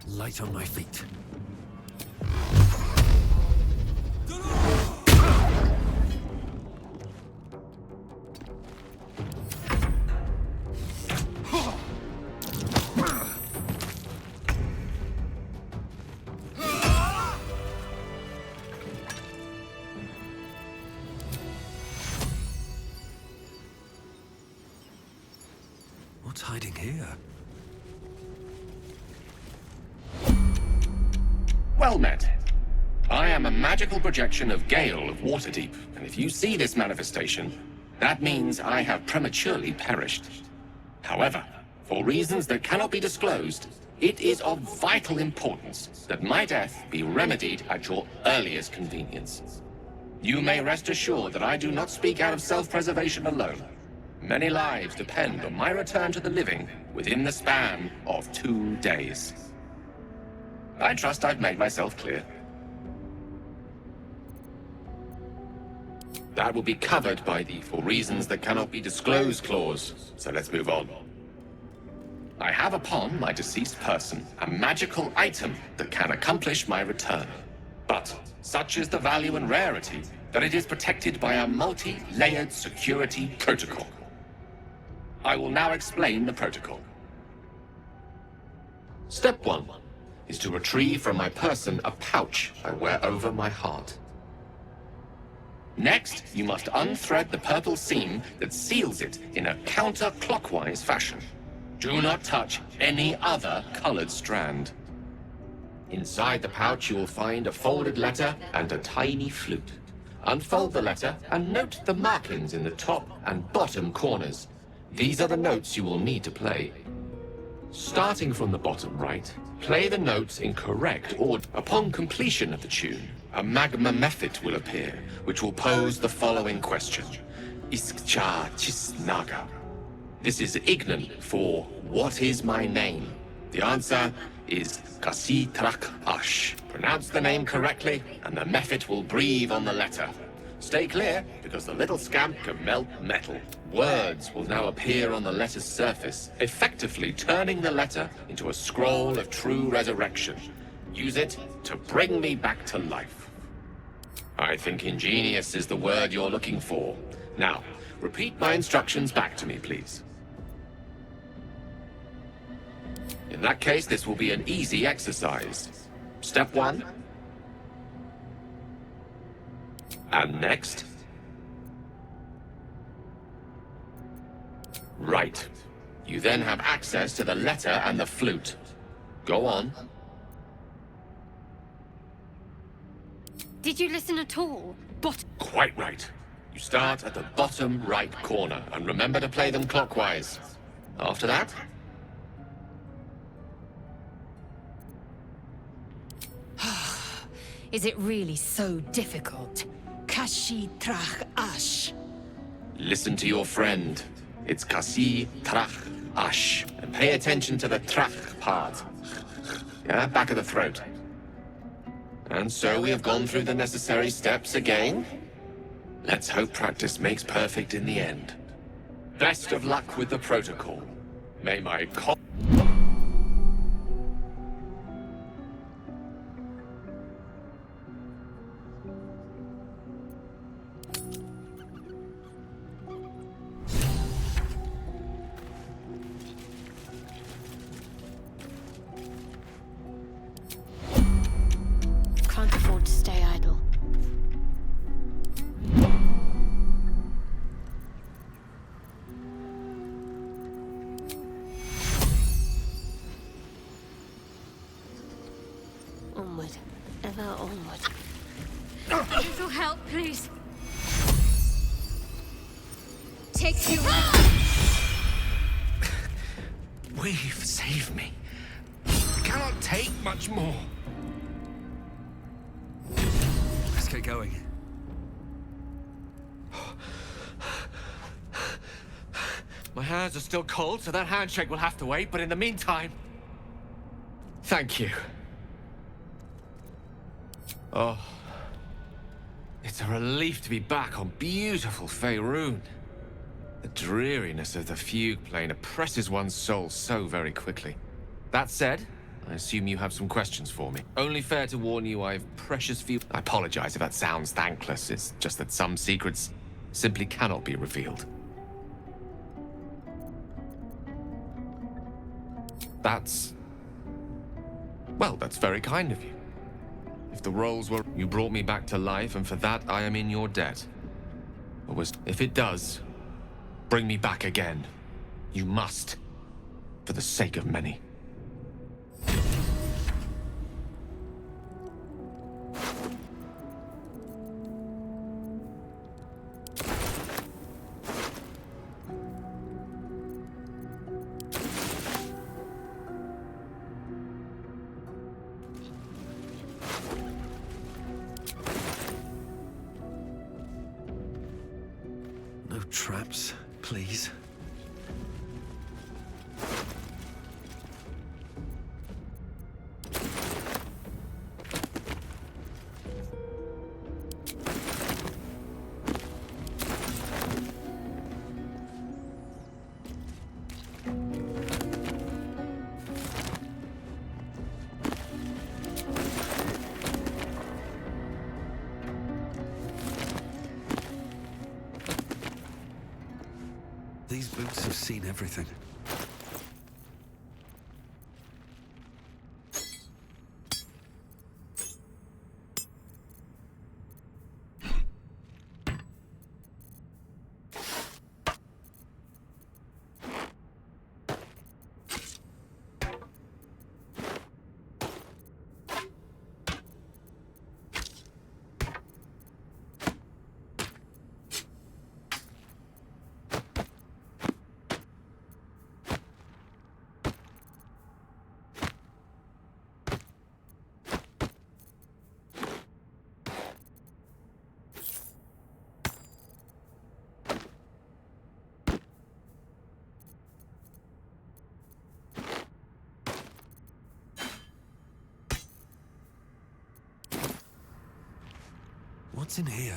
Light on my feet. What's hiding here? Well met. I am a magical projection of Gale of Waterdeep, and if you see this manifestation, that means I have prematurely perished. However, for reasons that cannot be disclosed, it is of vital importance that my death be remedied at your earliest convenience. You may rest assured that I do not speak out of self-preservation alone. Many lives depend on my return to the living within the span of 2 days. I trust I've made myself clear. That will be covered by the "for reasons that cannot be disclosed" clause, so let's move on. I have upon my deceased person a magical item that can accomplish my return. But such is the value and rarity that it is protected by a multi-layered security protocol. I will now explain the protocol. Step 1 is to retrieve from my person a pouch I wear over my heart. Next, you must unthread the purple seam that seals it in a counterclockwise fashion. Do not touch any other colored strand. Inside the pouch, you will find a folded letter and a tiny flute. Unfold the letter and note the markings in the top and bottom corners. These are the notes you will need to play. Starting from the bottom right, play the notes in correct order. Upon completion of the tune, a magma method will appear, which will pose the following question. Iskcha Chisnaga. This is Ignan for "what is my name?" The answer is Kasitrak Ash. Pronounce the name correctly, and the method will breathe on the letter. Stay clear, because the little scamp can melt metal. Words will now appear on the letter's surface, effectively turning the letter into a scroll of true resurrection. Use it to bring me back to life. I think ingenious is the word you're looking for. Now, repeat my instructions back to me, please. In that case, this will be an easy exercise. Step 1. And next. Right. You then have access to the letter and the flute. Go on. Did you listen at all? Quite right. You start at the bottom right corner, and remember to play them clockwise. After that, Is it really so difficult? Kashi trach ash. listen to your friend. It's kasi, trach, ash. And pay attention to the trach part. Yeah, back of the throat. And so we have gone through the necessary steps again. Let's hope practice makes perfect in the end. Best of luck with the protocol. May my Can't afford to stay idle. Onward. Ever onward. A little help, please. Take you. Weave, save me. I cannot take much more. Let's get going. My hands are still cold, so that handshake will have to wait, but in the meantime... Thank you. Oh. It's a relief to be back on beautiful Faerun. The dreariness of the fugue plane oppresses one's soul so very quickly. That said, I assume you have some questions for me. Only fair to warn you I have precious few... I apologize if that sounds thankless. It's just that some secrets simply cannot be revealed. That's... well, that's very kind of you. If the roles were... you brought me back to life, and for that I am in your debt. If it does, bring me back again. You must. For the sake of many. No traps, please. These boots have seen everything. What's in here?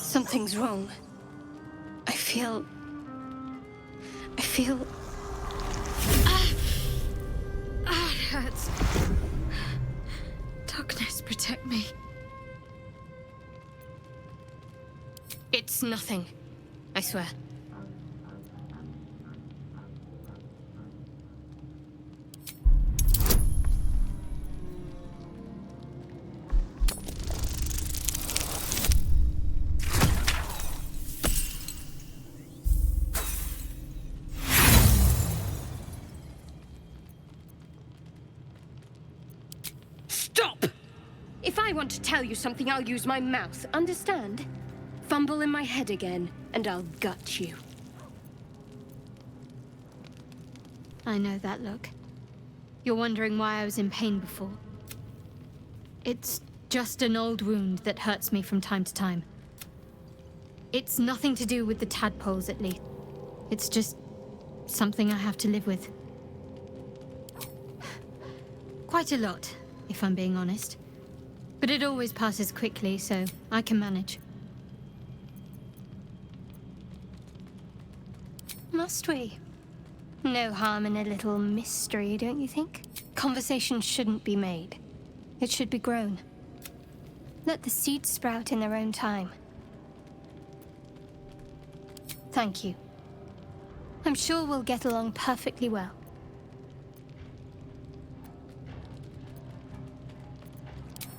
Something's wrong. I feel... it hurts. Darkness, protect me. It's nothing. I swear. Stop! If I want to tell you something, I'll use my mouth, understand? Fumble in my head again, and I'll gut you. I know that look. You're wondering why I was in pain before. It's just an old wound that hurts me from time to time. It's nothing to do with the tadpoles, at least. It's just something I have to live with. Quite a lot, if I'm being honest. But it always passes quickly, so I can manage. Must we? No harm in a little mystery, don't you think? Conversation shouldn't be made. It should be grown. Let the seeds sprout in their own time. Thank you. I'm sure we'll get along perfectly well.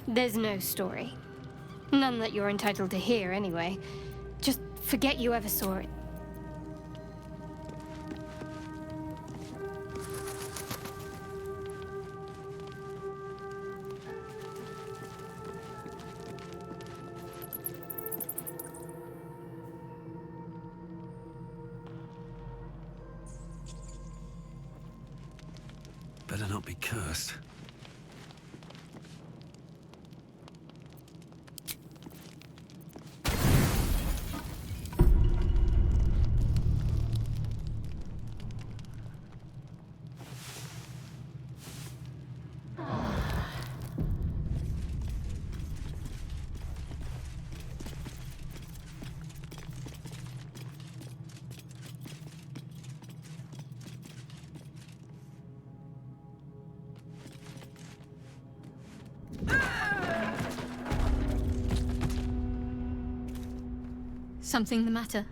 There's no story. None that you're entitled to hear, anyway. Just forget you ever saw it. Better not be cursed. Something the matter?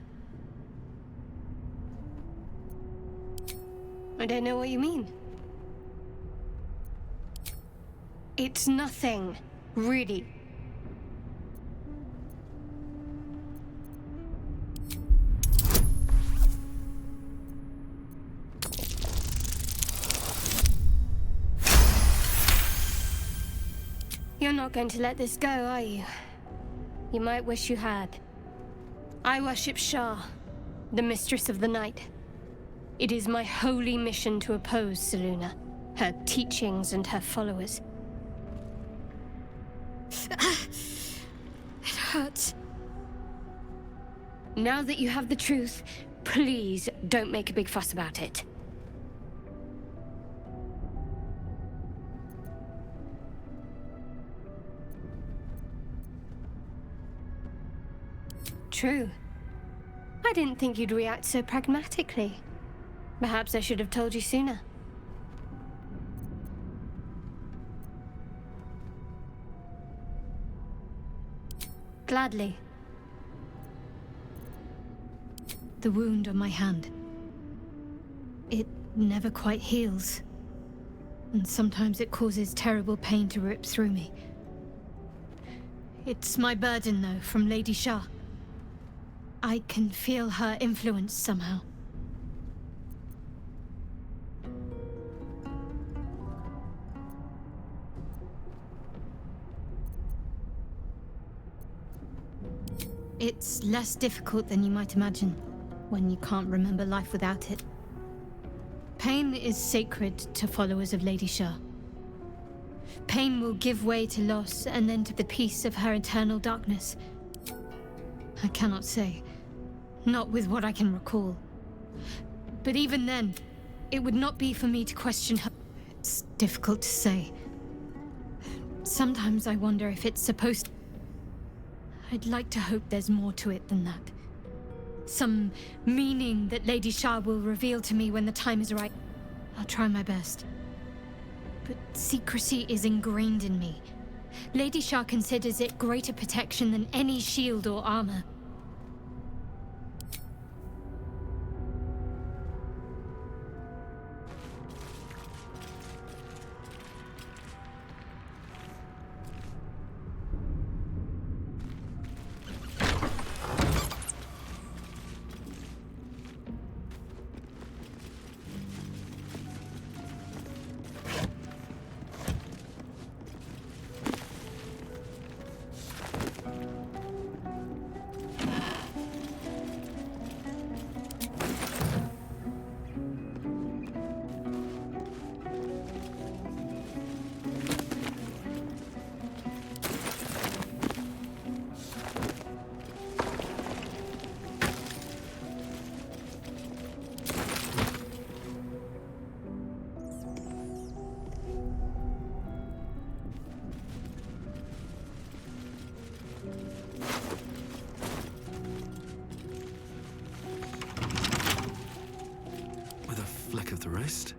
I don't know what you mean. It's nothing, really. You're not going to let this go, are you? You might wish you had. I worship Shah, the Mistress of the Night. It is my holy mission to oppose Selûne, her teachings and her followers. It hurts. Now that you have the truth, please don't make a big fuss about it. True. I didn't think you'd react so pragmatically. Perhaps I should have told you sooner. Gladly. The wound on my hand. It never quite heals. And sometimes it causes terrible pain to rip through me. It's my burden, though, from Lady Shah. I can feel her influence somehow. It's less difficult than you might imagine when you can't remember life without it. Pain is sacred to followers of Lady Shah. Pain will give way to loss and then to the peace of her eternal darkness. I cannot say. Not with what I can recall. But even then, it would not be for me to question her. It's difficult to say. Sometimes I wonder if it's supposed to... I'd like to hope there's more to it than that. Some meaning that Lady Shah will reveal to me when the time is right. I'll try my best. But secrecy is ingrained in me. Lady Shah considers it greater protection than any shield or armor. Fleck of the wrist.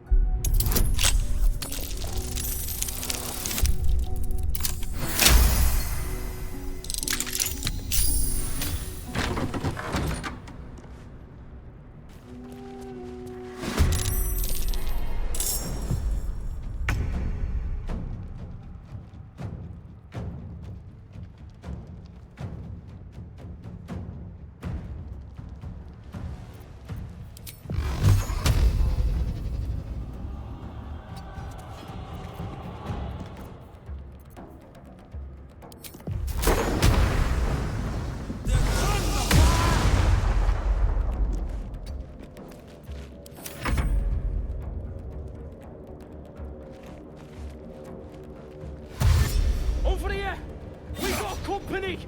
Company!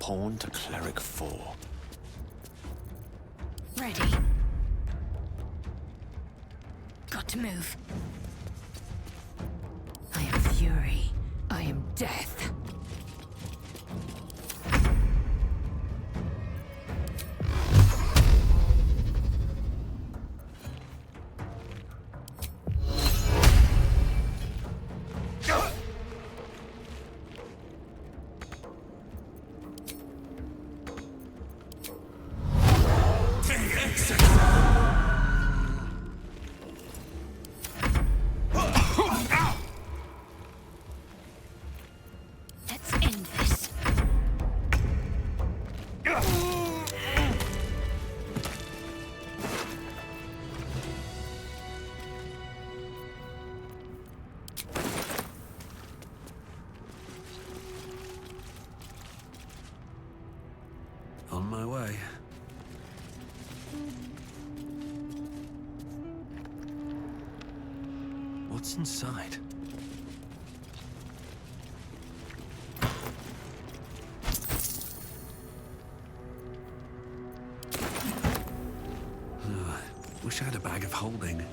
Pawn to Cleric 4. Ready. Got to move. I am fury. I am death. On my way. What's inside? Wish I had a bag of holding.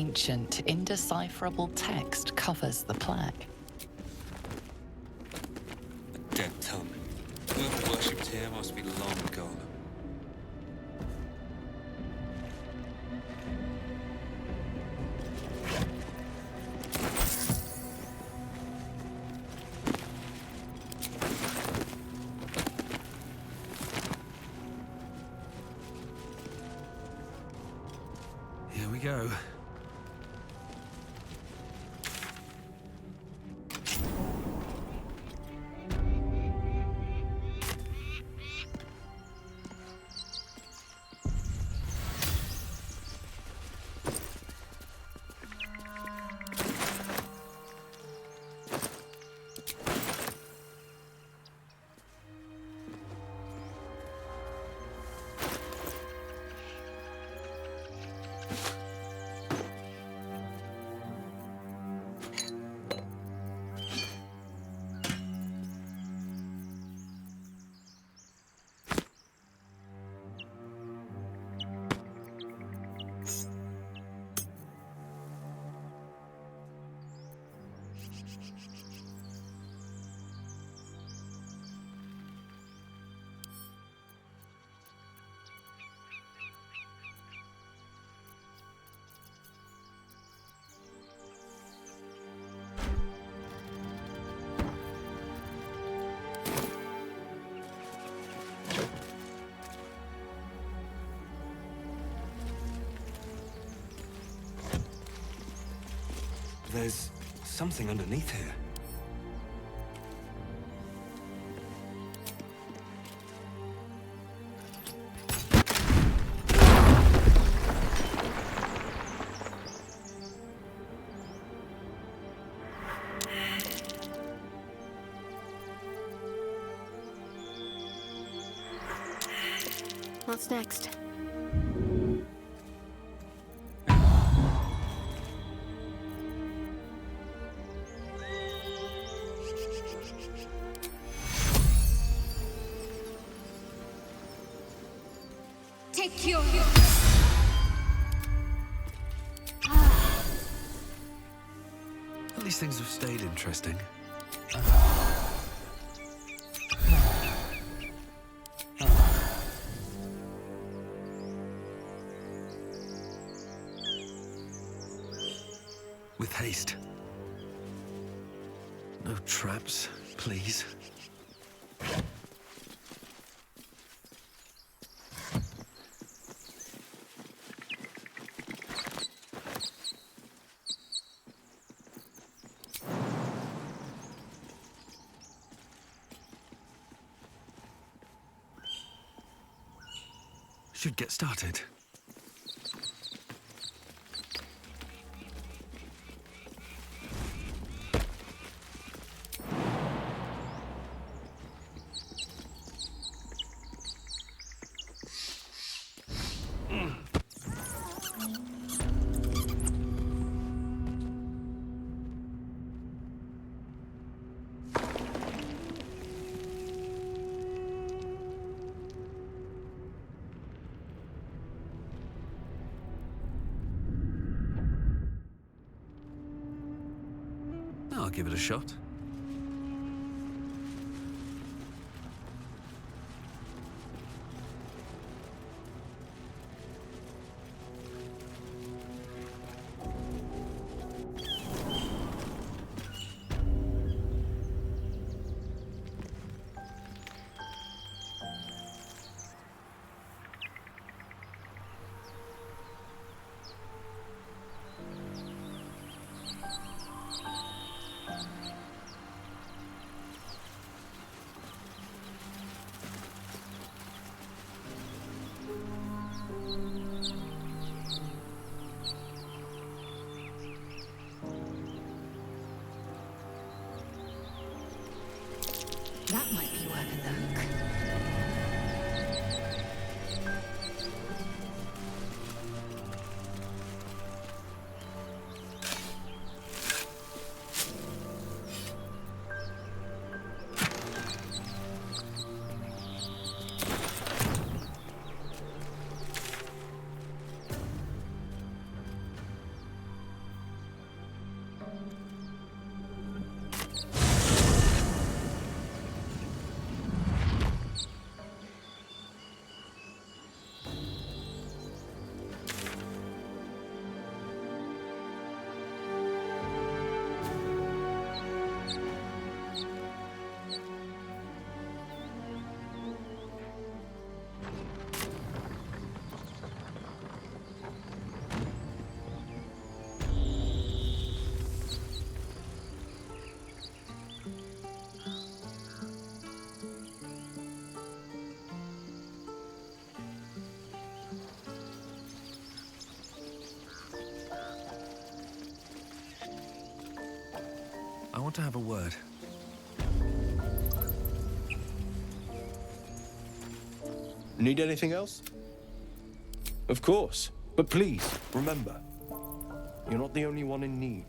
Ancient, indecipherable text covers the plaque. A dead tongue. Whoever worshipped here must be long gone. Here we go. There's something underneath here. What's next? Take your... At least things have stayed interesting. With haste. No traps, please. Should get started. I'll give it a shot. want to have a word. Need anything else? Of course. But please, remember, you're not the only one in need.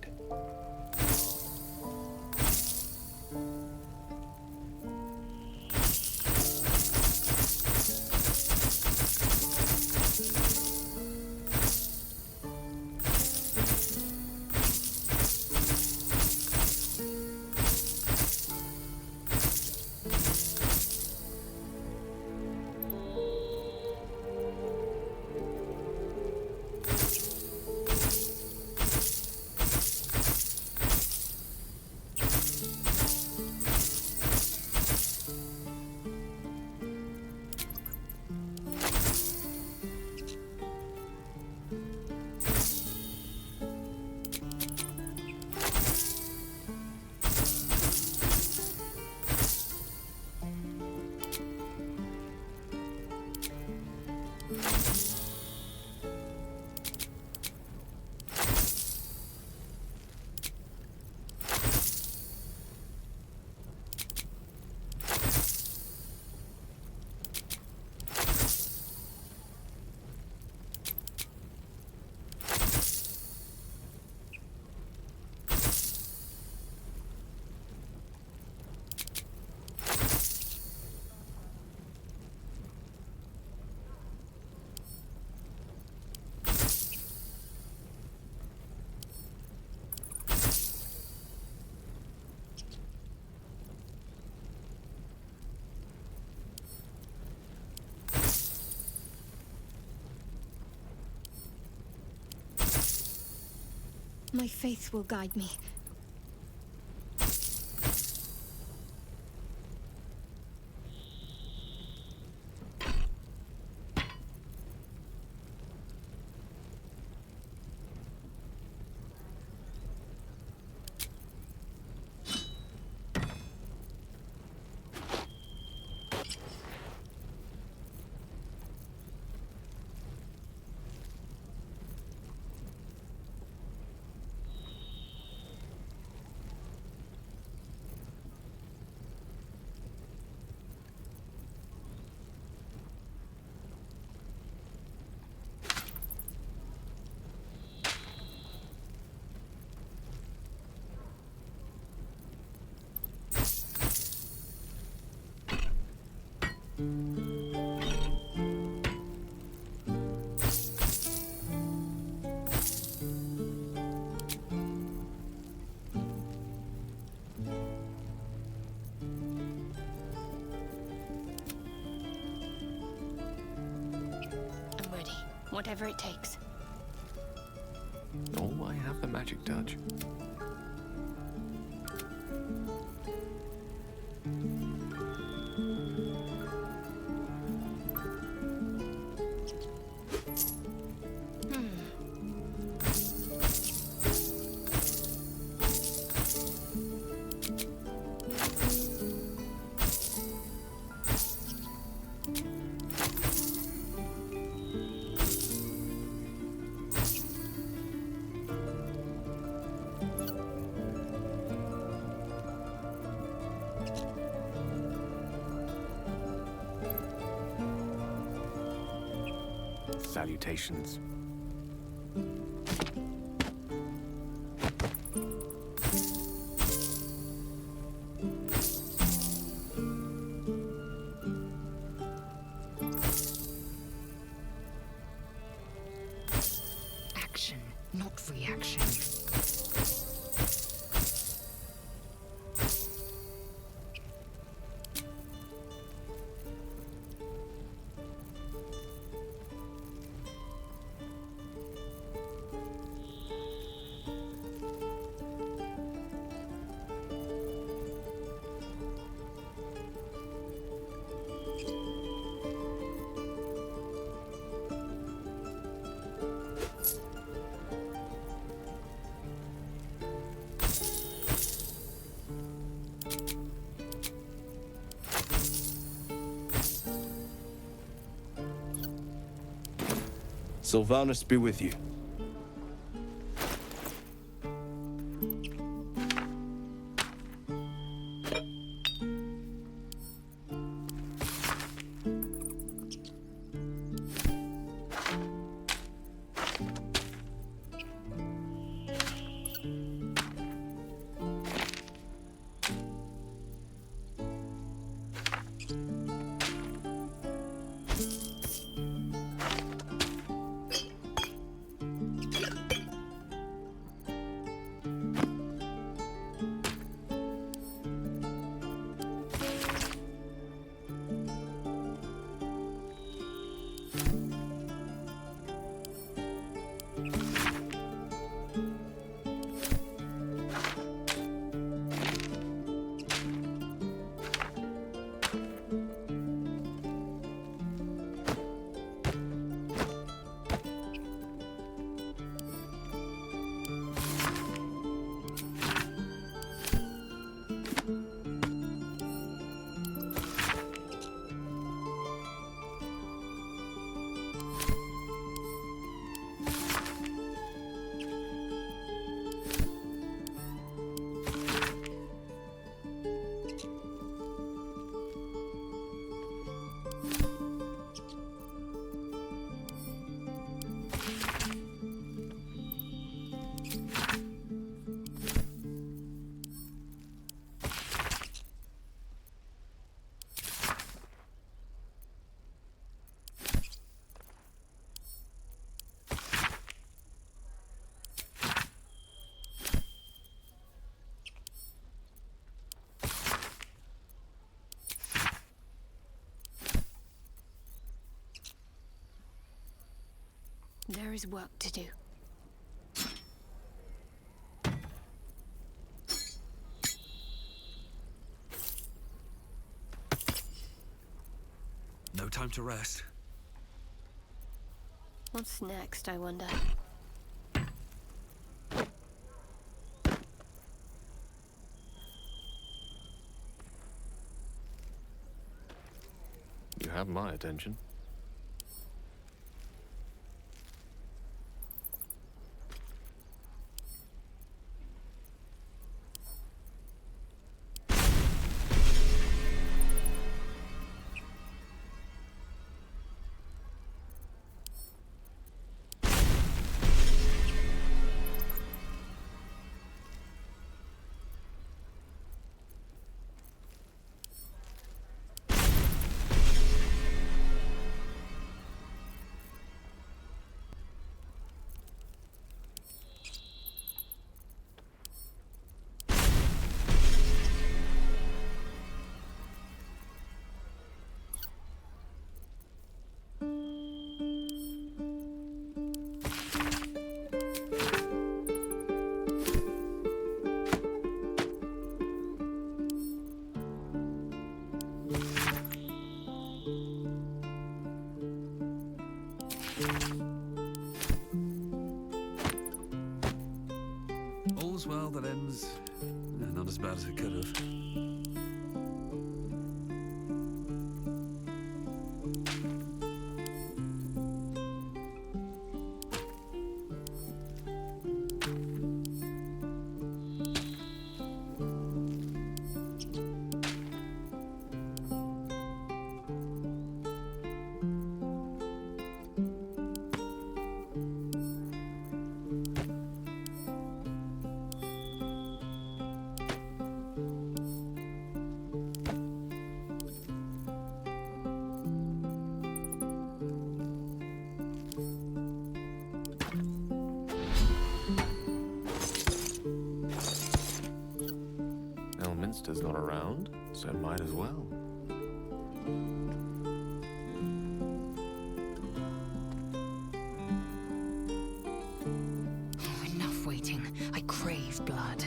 My faith will guide me. I'm ready. Whatever it takes. Oh, I have the magic touch. Salutations. Action, not reaction. Sylvanus be with you. is work to do. No time to rest. What's next, I wonder? You have my attention. All's well that ends not as bad as it could have. Elminster's not around, so might as well. Enough waiting. I crave blood.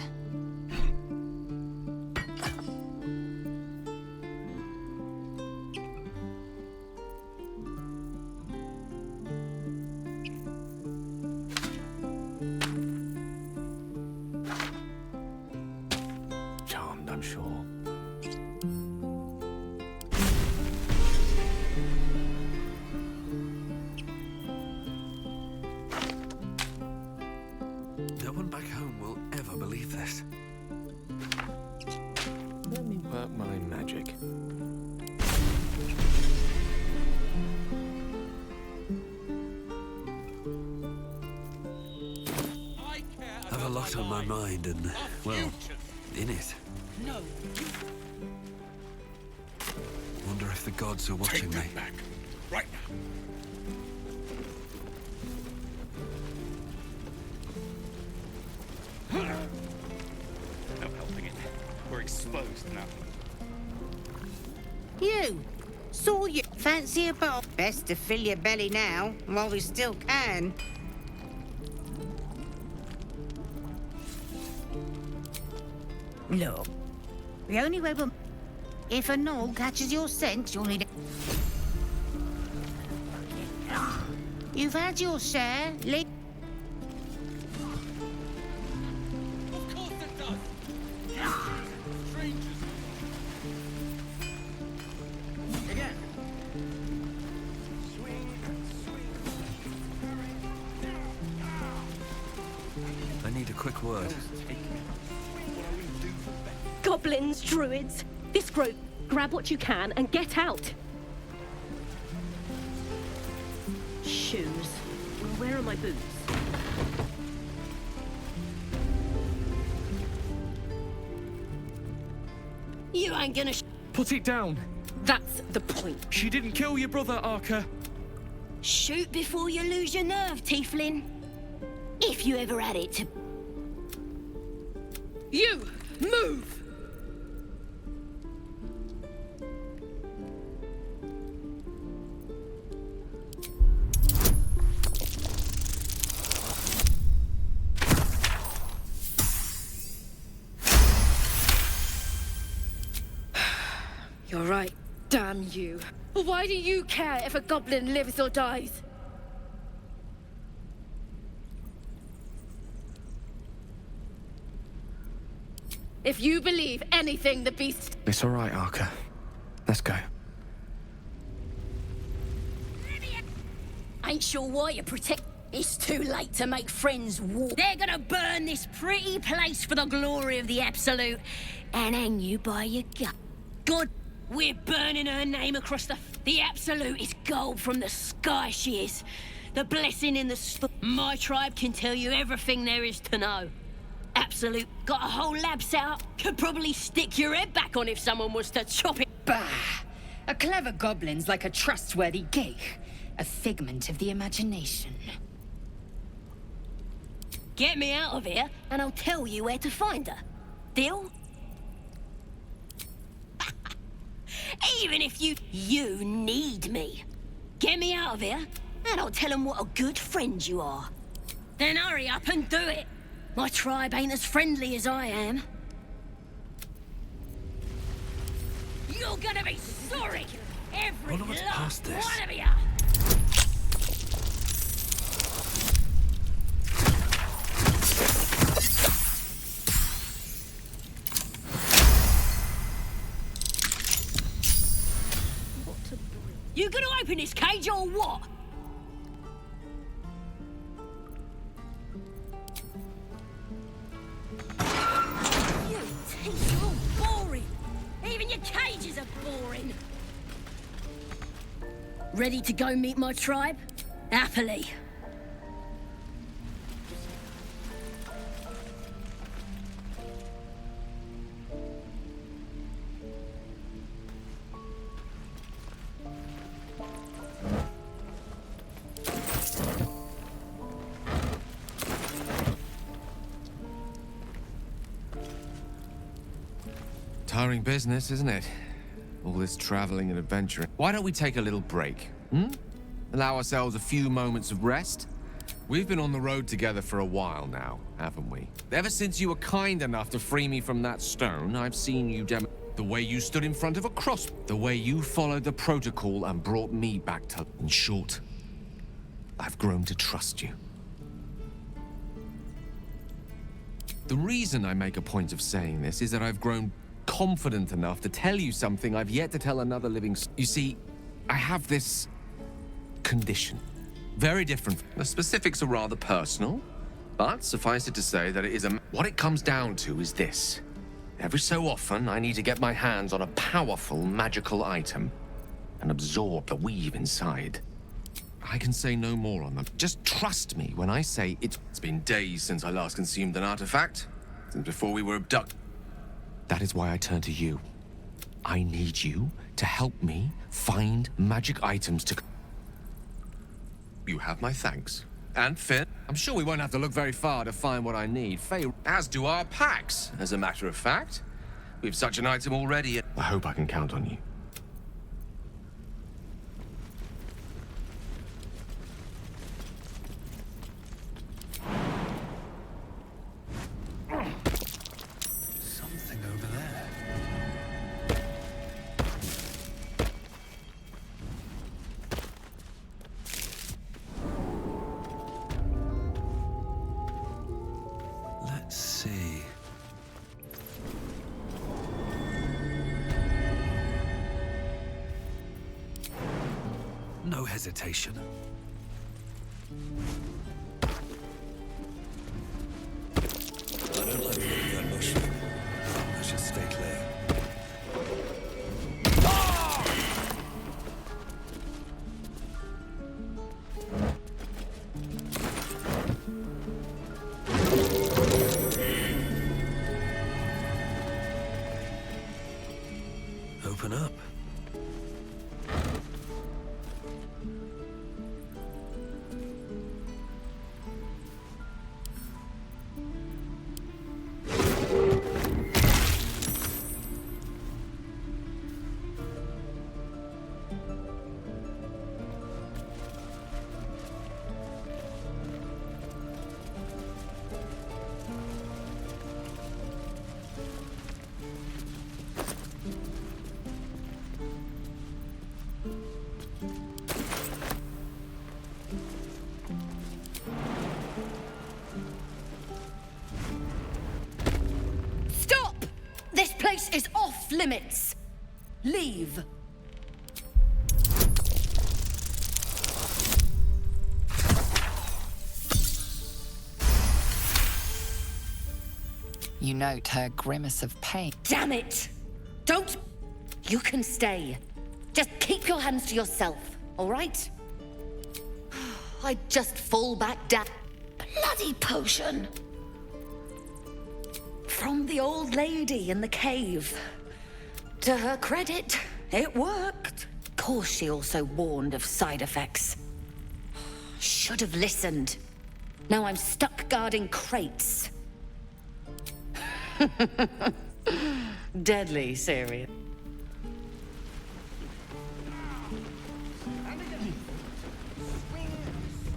Charmed, I'm sure. No one back home will ever believe this. Let me work my magic. I have a lot on my mind and, well, in it. No. Wonder if the gods are watching me. Back. Right now. No helping it. We're exposed now. You! Saw you. Fancy a bowl? Best to fill your belly now, while we still can. Look, the only way we'll... If a gnoll catches your scent, you'll need it. You've had your share. Of course it does. Strangers. Again. I need a quick word. Goblins, druids, this grove. Grab what you can and get out. Shoes. Where are my boots? You ain't gonna Put it down. That's the point. She didn't kill your brother, Arca. shoot before you lose your nerve, Tiefling. If you ever had it to... You! Move! you? Why do you care if a goblin lives or dies? If you believe anything the beast... It's all right, Arca. Let's go. Ain't sure why you protect... It's too late to make friends war. They're gonna burn this pretty place for the glory of the Absolute and hang you by your gut. God, we're burning her name across the Absolute is gold from the sky, she is. The blessing in the... My tribe can tell you everything there is to know. Absolute. Got a whole lab set up. Could probably stick your head back on if someone was to chop it. Bah! A clever goblin's like a trustworthy gig. A figment of the imagination. Get me out of here, and I'll tell you where to find her. Deal? Even if you need me. Get me out of here, and I'll tell them what a good friend you are. Then hurry up and do it. My tribe ain't as friendly as I am. You're gonna be sorry! Every last one of you! You gonna open this cage or what? You teeth are all boring. Even your cages are boring. Ready to go meet my tribe? Happily. Tiring business, isn't it? All this traveling and adventuring. Why don't we take a little break? Allow ourselves a few moments of rest? We've been on the road together for a while now, haven't we? Ever since you were kind enough to free me from that stone, I've seen you the way you stood in front of a cross, the way you followed the protocol and brought me back to... In short, I've grown to trust you. The reason I make a point of saying this is that I've grown confident enough to tell you something I've yet to tell another living... You see, I have this condition. Very different. The specifics are rather personal, but suffice it to say that it is a... What it comes down to is this. Every so often, I need to get my hands on a powerful magical item and absorb the weave inside. I can say no more on them. Just trust me when I say it's been days since I last consumed an artifact, since before we were abducted. That is why I turn to you. I need you to help me find magic items to... You have my thanks. And Finn, I'm sure we won't have to look very far to find what I need. Faye, as do our packs, as a matter of fact. We've such an item already. I hope I can count on you. Something over there. Let's see. No hesitation. I don't like the look of that mushroom. I should stay clear. Open up. This is off limits. Leave. You note her grimace of pain. Damn it! Don't... You can stay. Just keep your hands to yourself, all right? I'd just fall back down. Bloody potion! From the old lady in the cave. To her credit, it worked. Of course, she also warned of side effects. Should have listened. Now I'm stuck guarding crates. Deadly serious.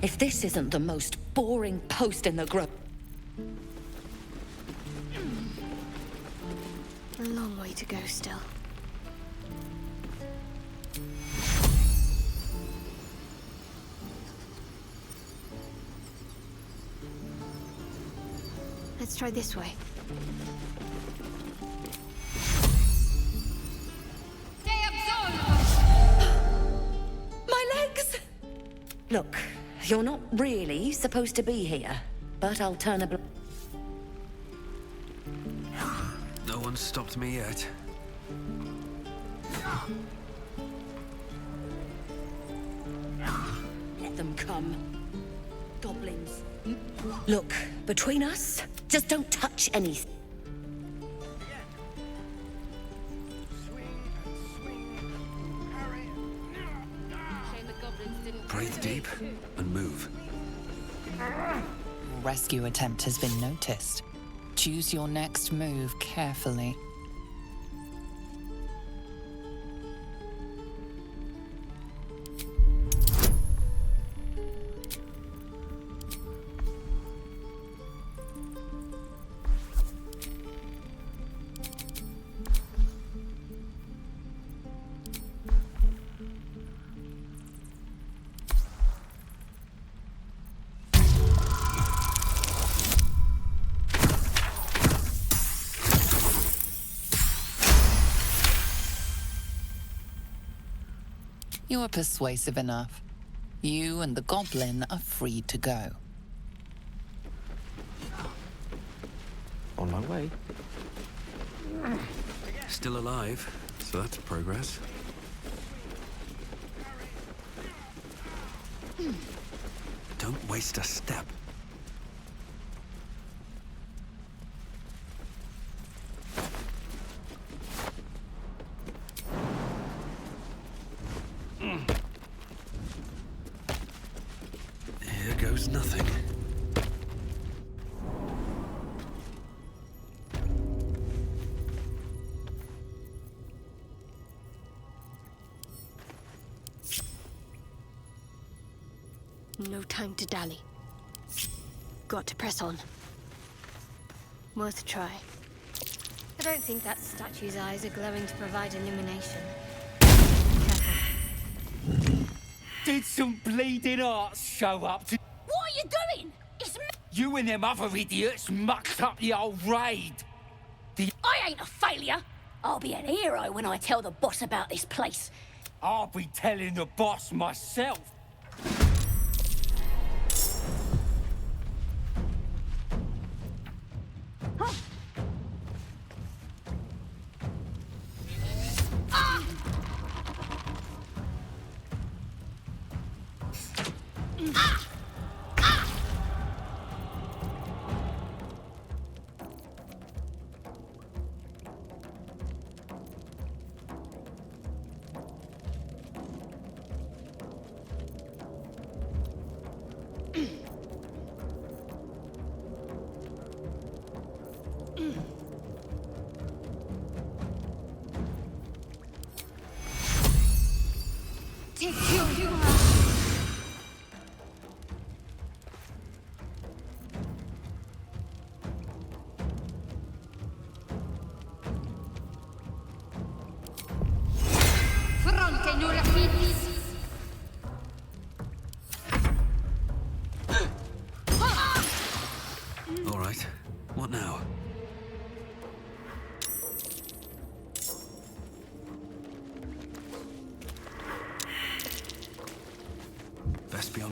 If this isn't the most boring post in the group. A long way to go still. Let's try this way. My legs! Look, you're not really supposed to be here, but I'll turn a No one's stopped me yet. Let them come. Goblins. Look, between us, just don't touch anything. Breathe deep and move. Rescue attempt has been noticed. Choose your next move carefully. You are persuasive enough. You and the goblin are free to go. On my way. Still alive, so that's progress. Don't waste a step. Here goes nothing. No time to dally. Got to press on. Worth a try. I don't think that statue's eyes are glowing to provide illumination. Careful. Did some bleeding arts show up to... What are you doing? It's me! You and them other idiots mucked up the old raid. I ain't a failure. I'll be an hero when I tell the boss about this place. I'll be telling the boss myself. All right, what now?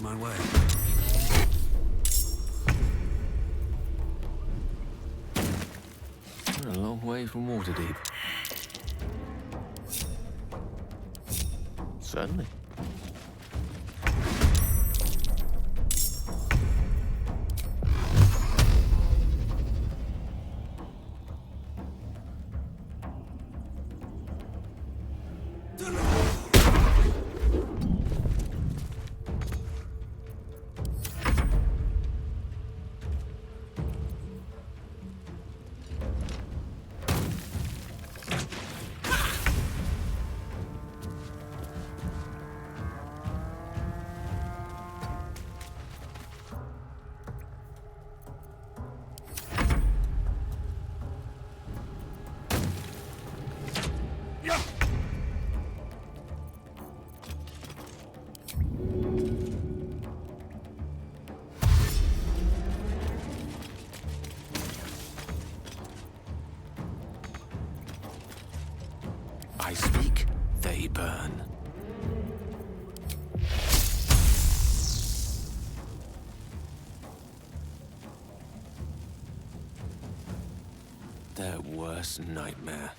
my way. We're a long way from Waterdeep. Certainly. I speak, they burn. Their worst nightmare.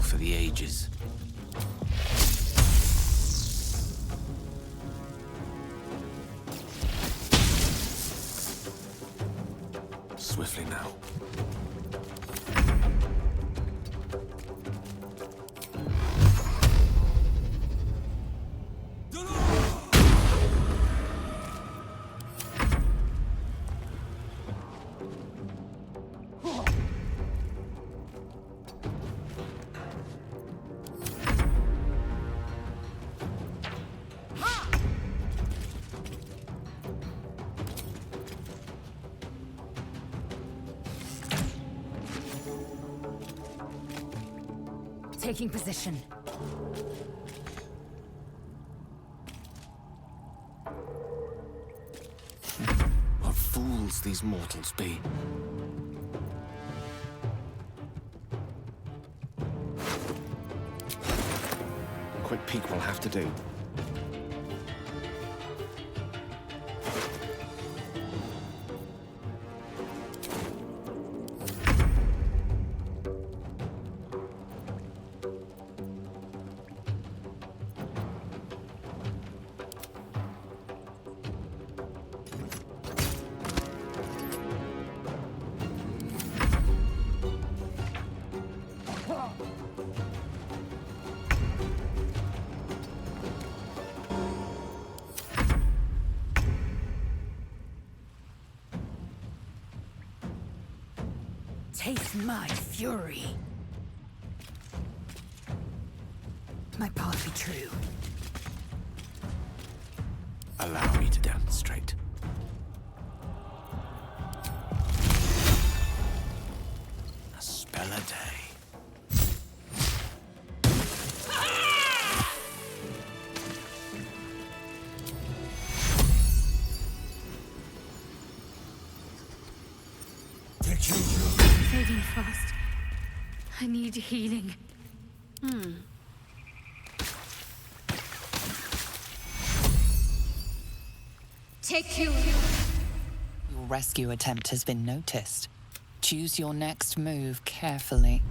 For the ages. Swiftly now. Taking position. What fools these mortals be. A quick peek will have to do. Taste my fury. My path be true. Allow me to demonstrate. A spell a day. Fading fast. I need healing. Take you. Your rescue attempt has been noticed. Choose your next move carefully.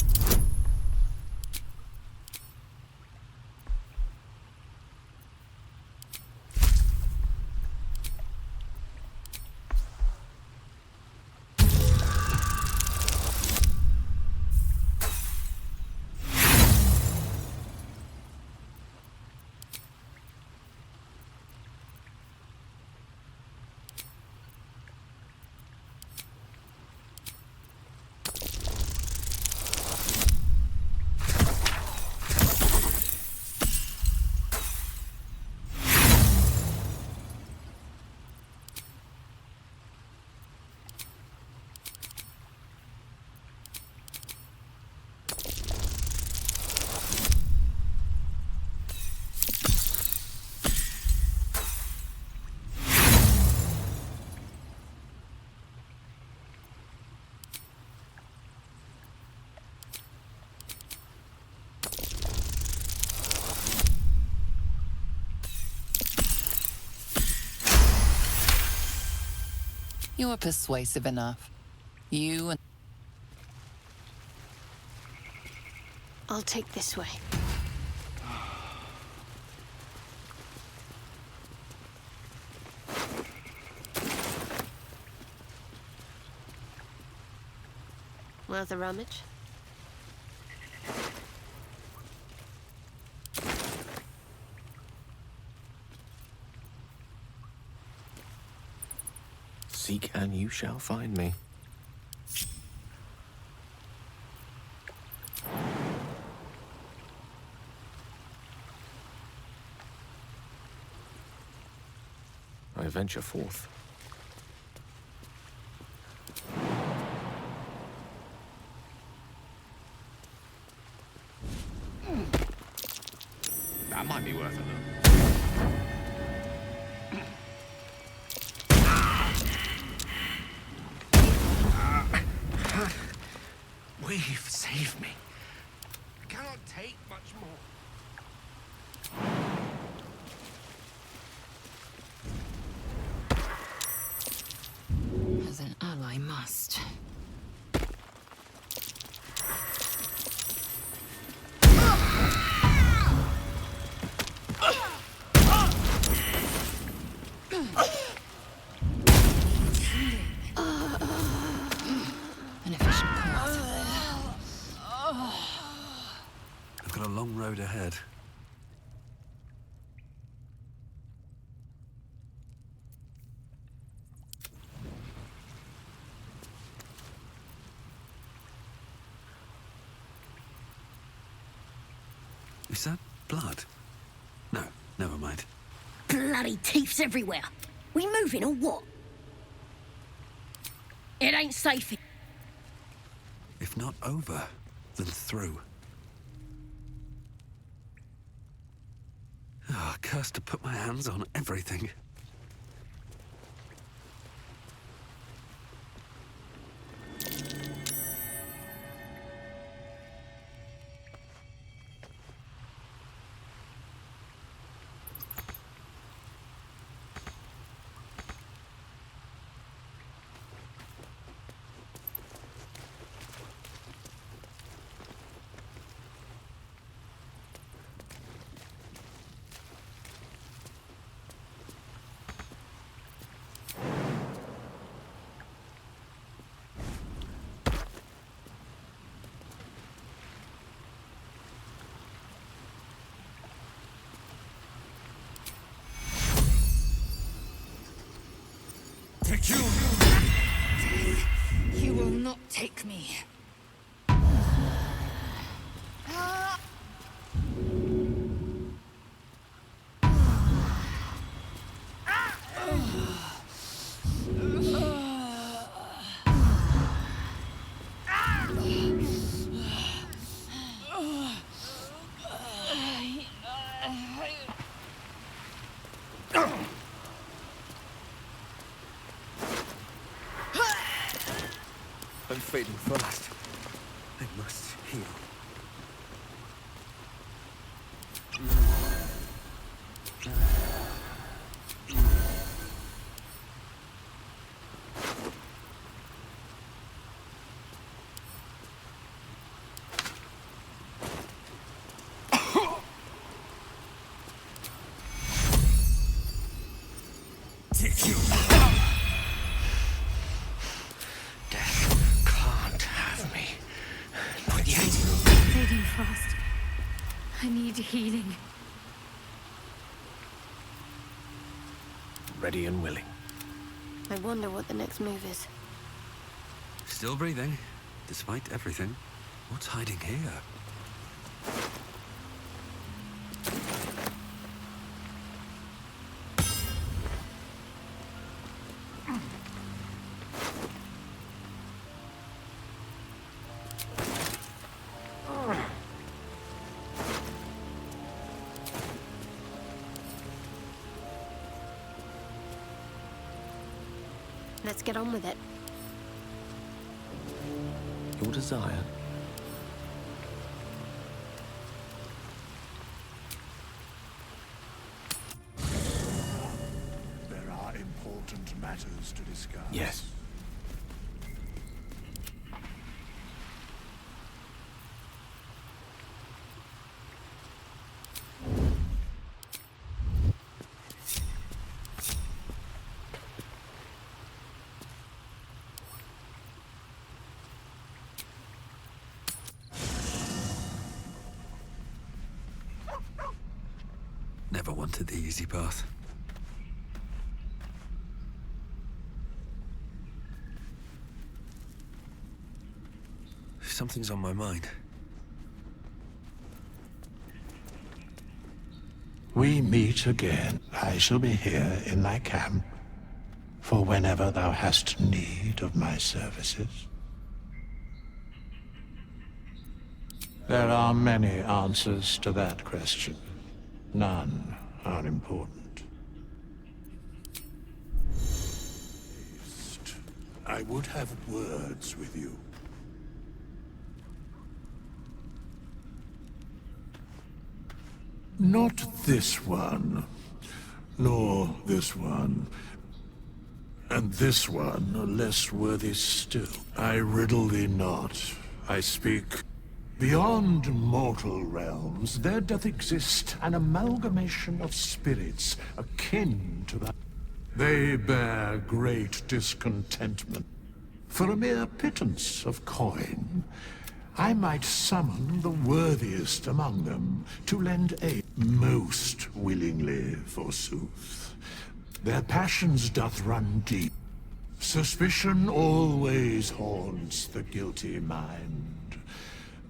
You are persuasive enough. You and... I'll take this way. Worth a rummage? Seek and you shall find me. I venture forth. That might be worth a look. Weave, save me. I cannot take much more. As an ally must. An efficient path. I've got a long road ahead. Is that blood? No, never mind. Bloody teeths everywhere. We moving or what? It ain't safe. If not over, then through. Ah, cursed to put my hands on everything. You will not take me. I'm fading fast. I must heal. Fading fast. I need healing. Ready and willing. I wonder what the next move is. Still breathing, despite everything. What's hiding here? Let's get on with it. Your desire. There are important matters to discuss. Yes. Never wanted the easy path. Something's on my mind. We meet again. I shall be here in thy camp for whenever thou hast need of my services. There are many answers to that question. None are important. I would have words with you. Not this one, nor this one, and this one less worthy still. I riddle thee not, I speak. Beyond mortal realms, there doth exist an amalgamation of spirits akin to that. They bear great discontentment. For a mere pittance of coin, I might summon the worthiest among them to lend aid. Most willingly, forsooth. Their passions doth run deep. Suspicion always haunts the guilty mind.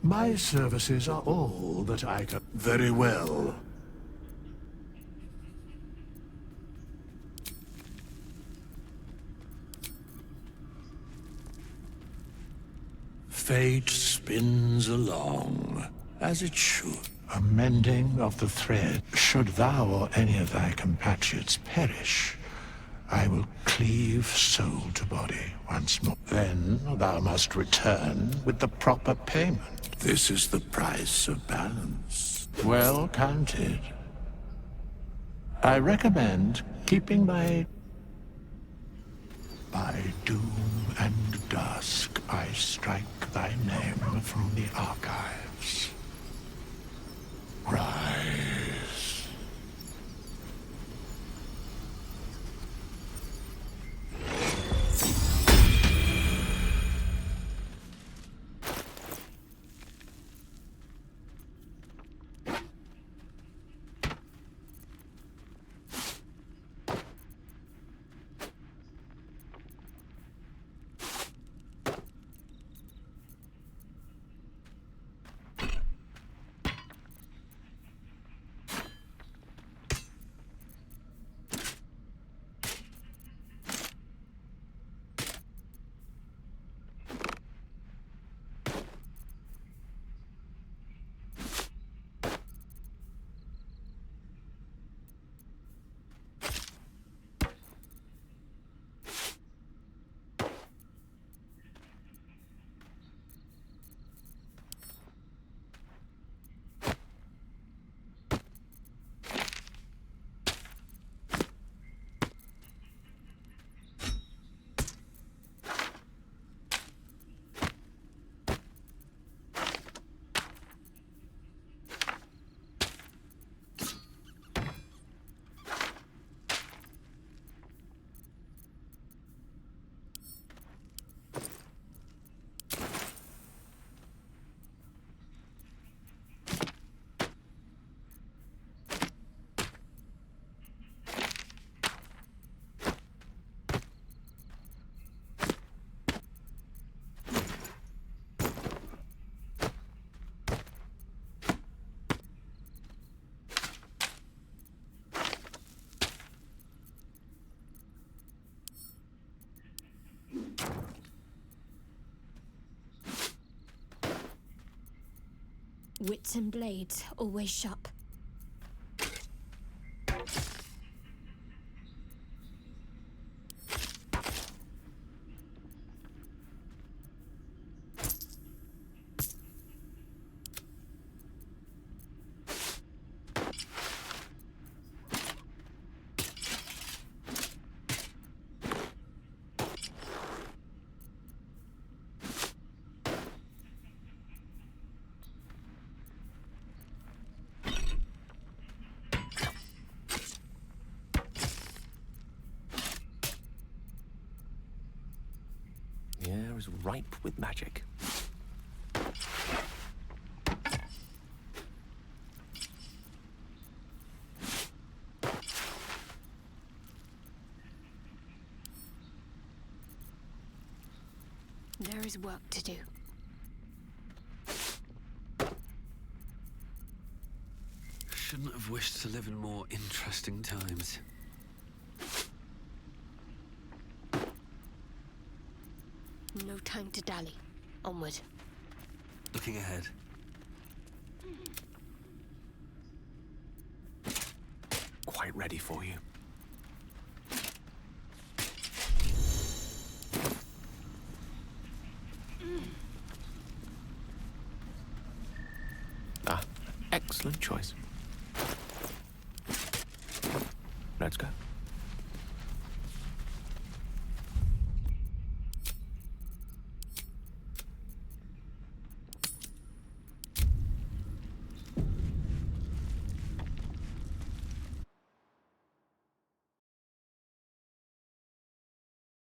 My services are all that I can... Very well. Fate spins along, as it should. A mending of the thread. Should thou or any of thy compatriots perish, I will cleave soul to body once more. Then thou must return with the proper payment. This is the price of balance. Well counted. I recommend keeping thy... By doom and dusk, I strike thy name from the archives. Rise. Wits and blades, always sharp. The air is ripe with magic. is work to do. Shouldn't have wished to live in more interesting times. No time to dally. Onward. Looking ahead. Quite ready for you. Excellent choice. Let's go.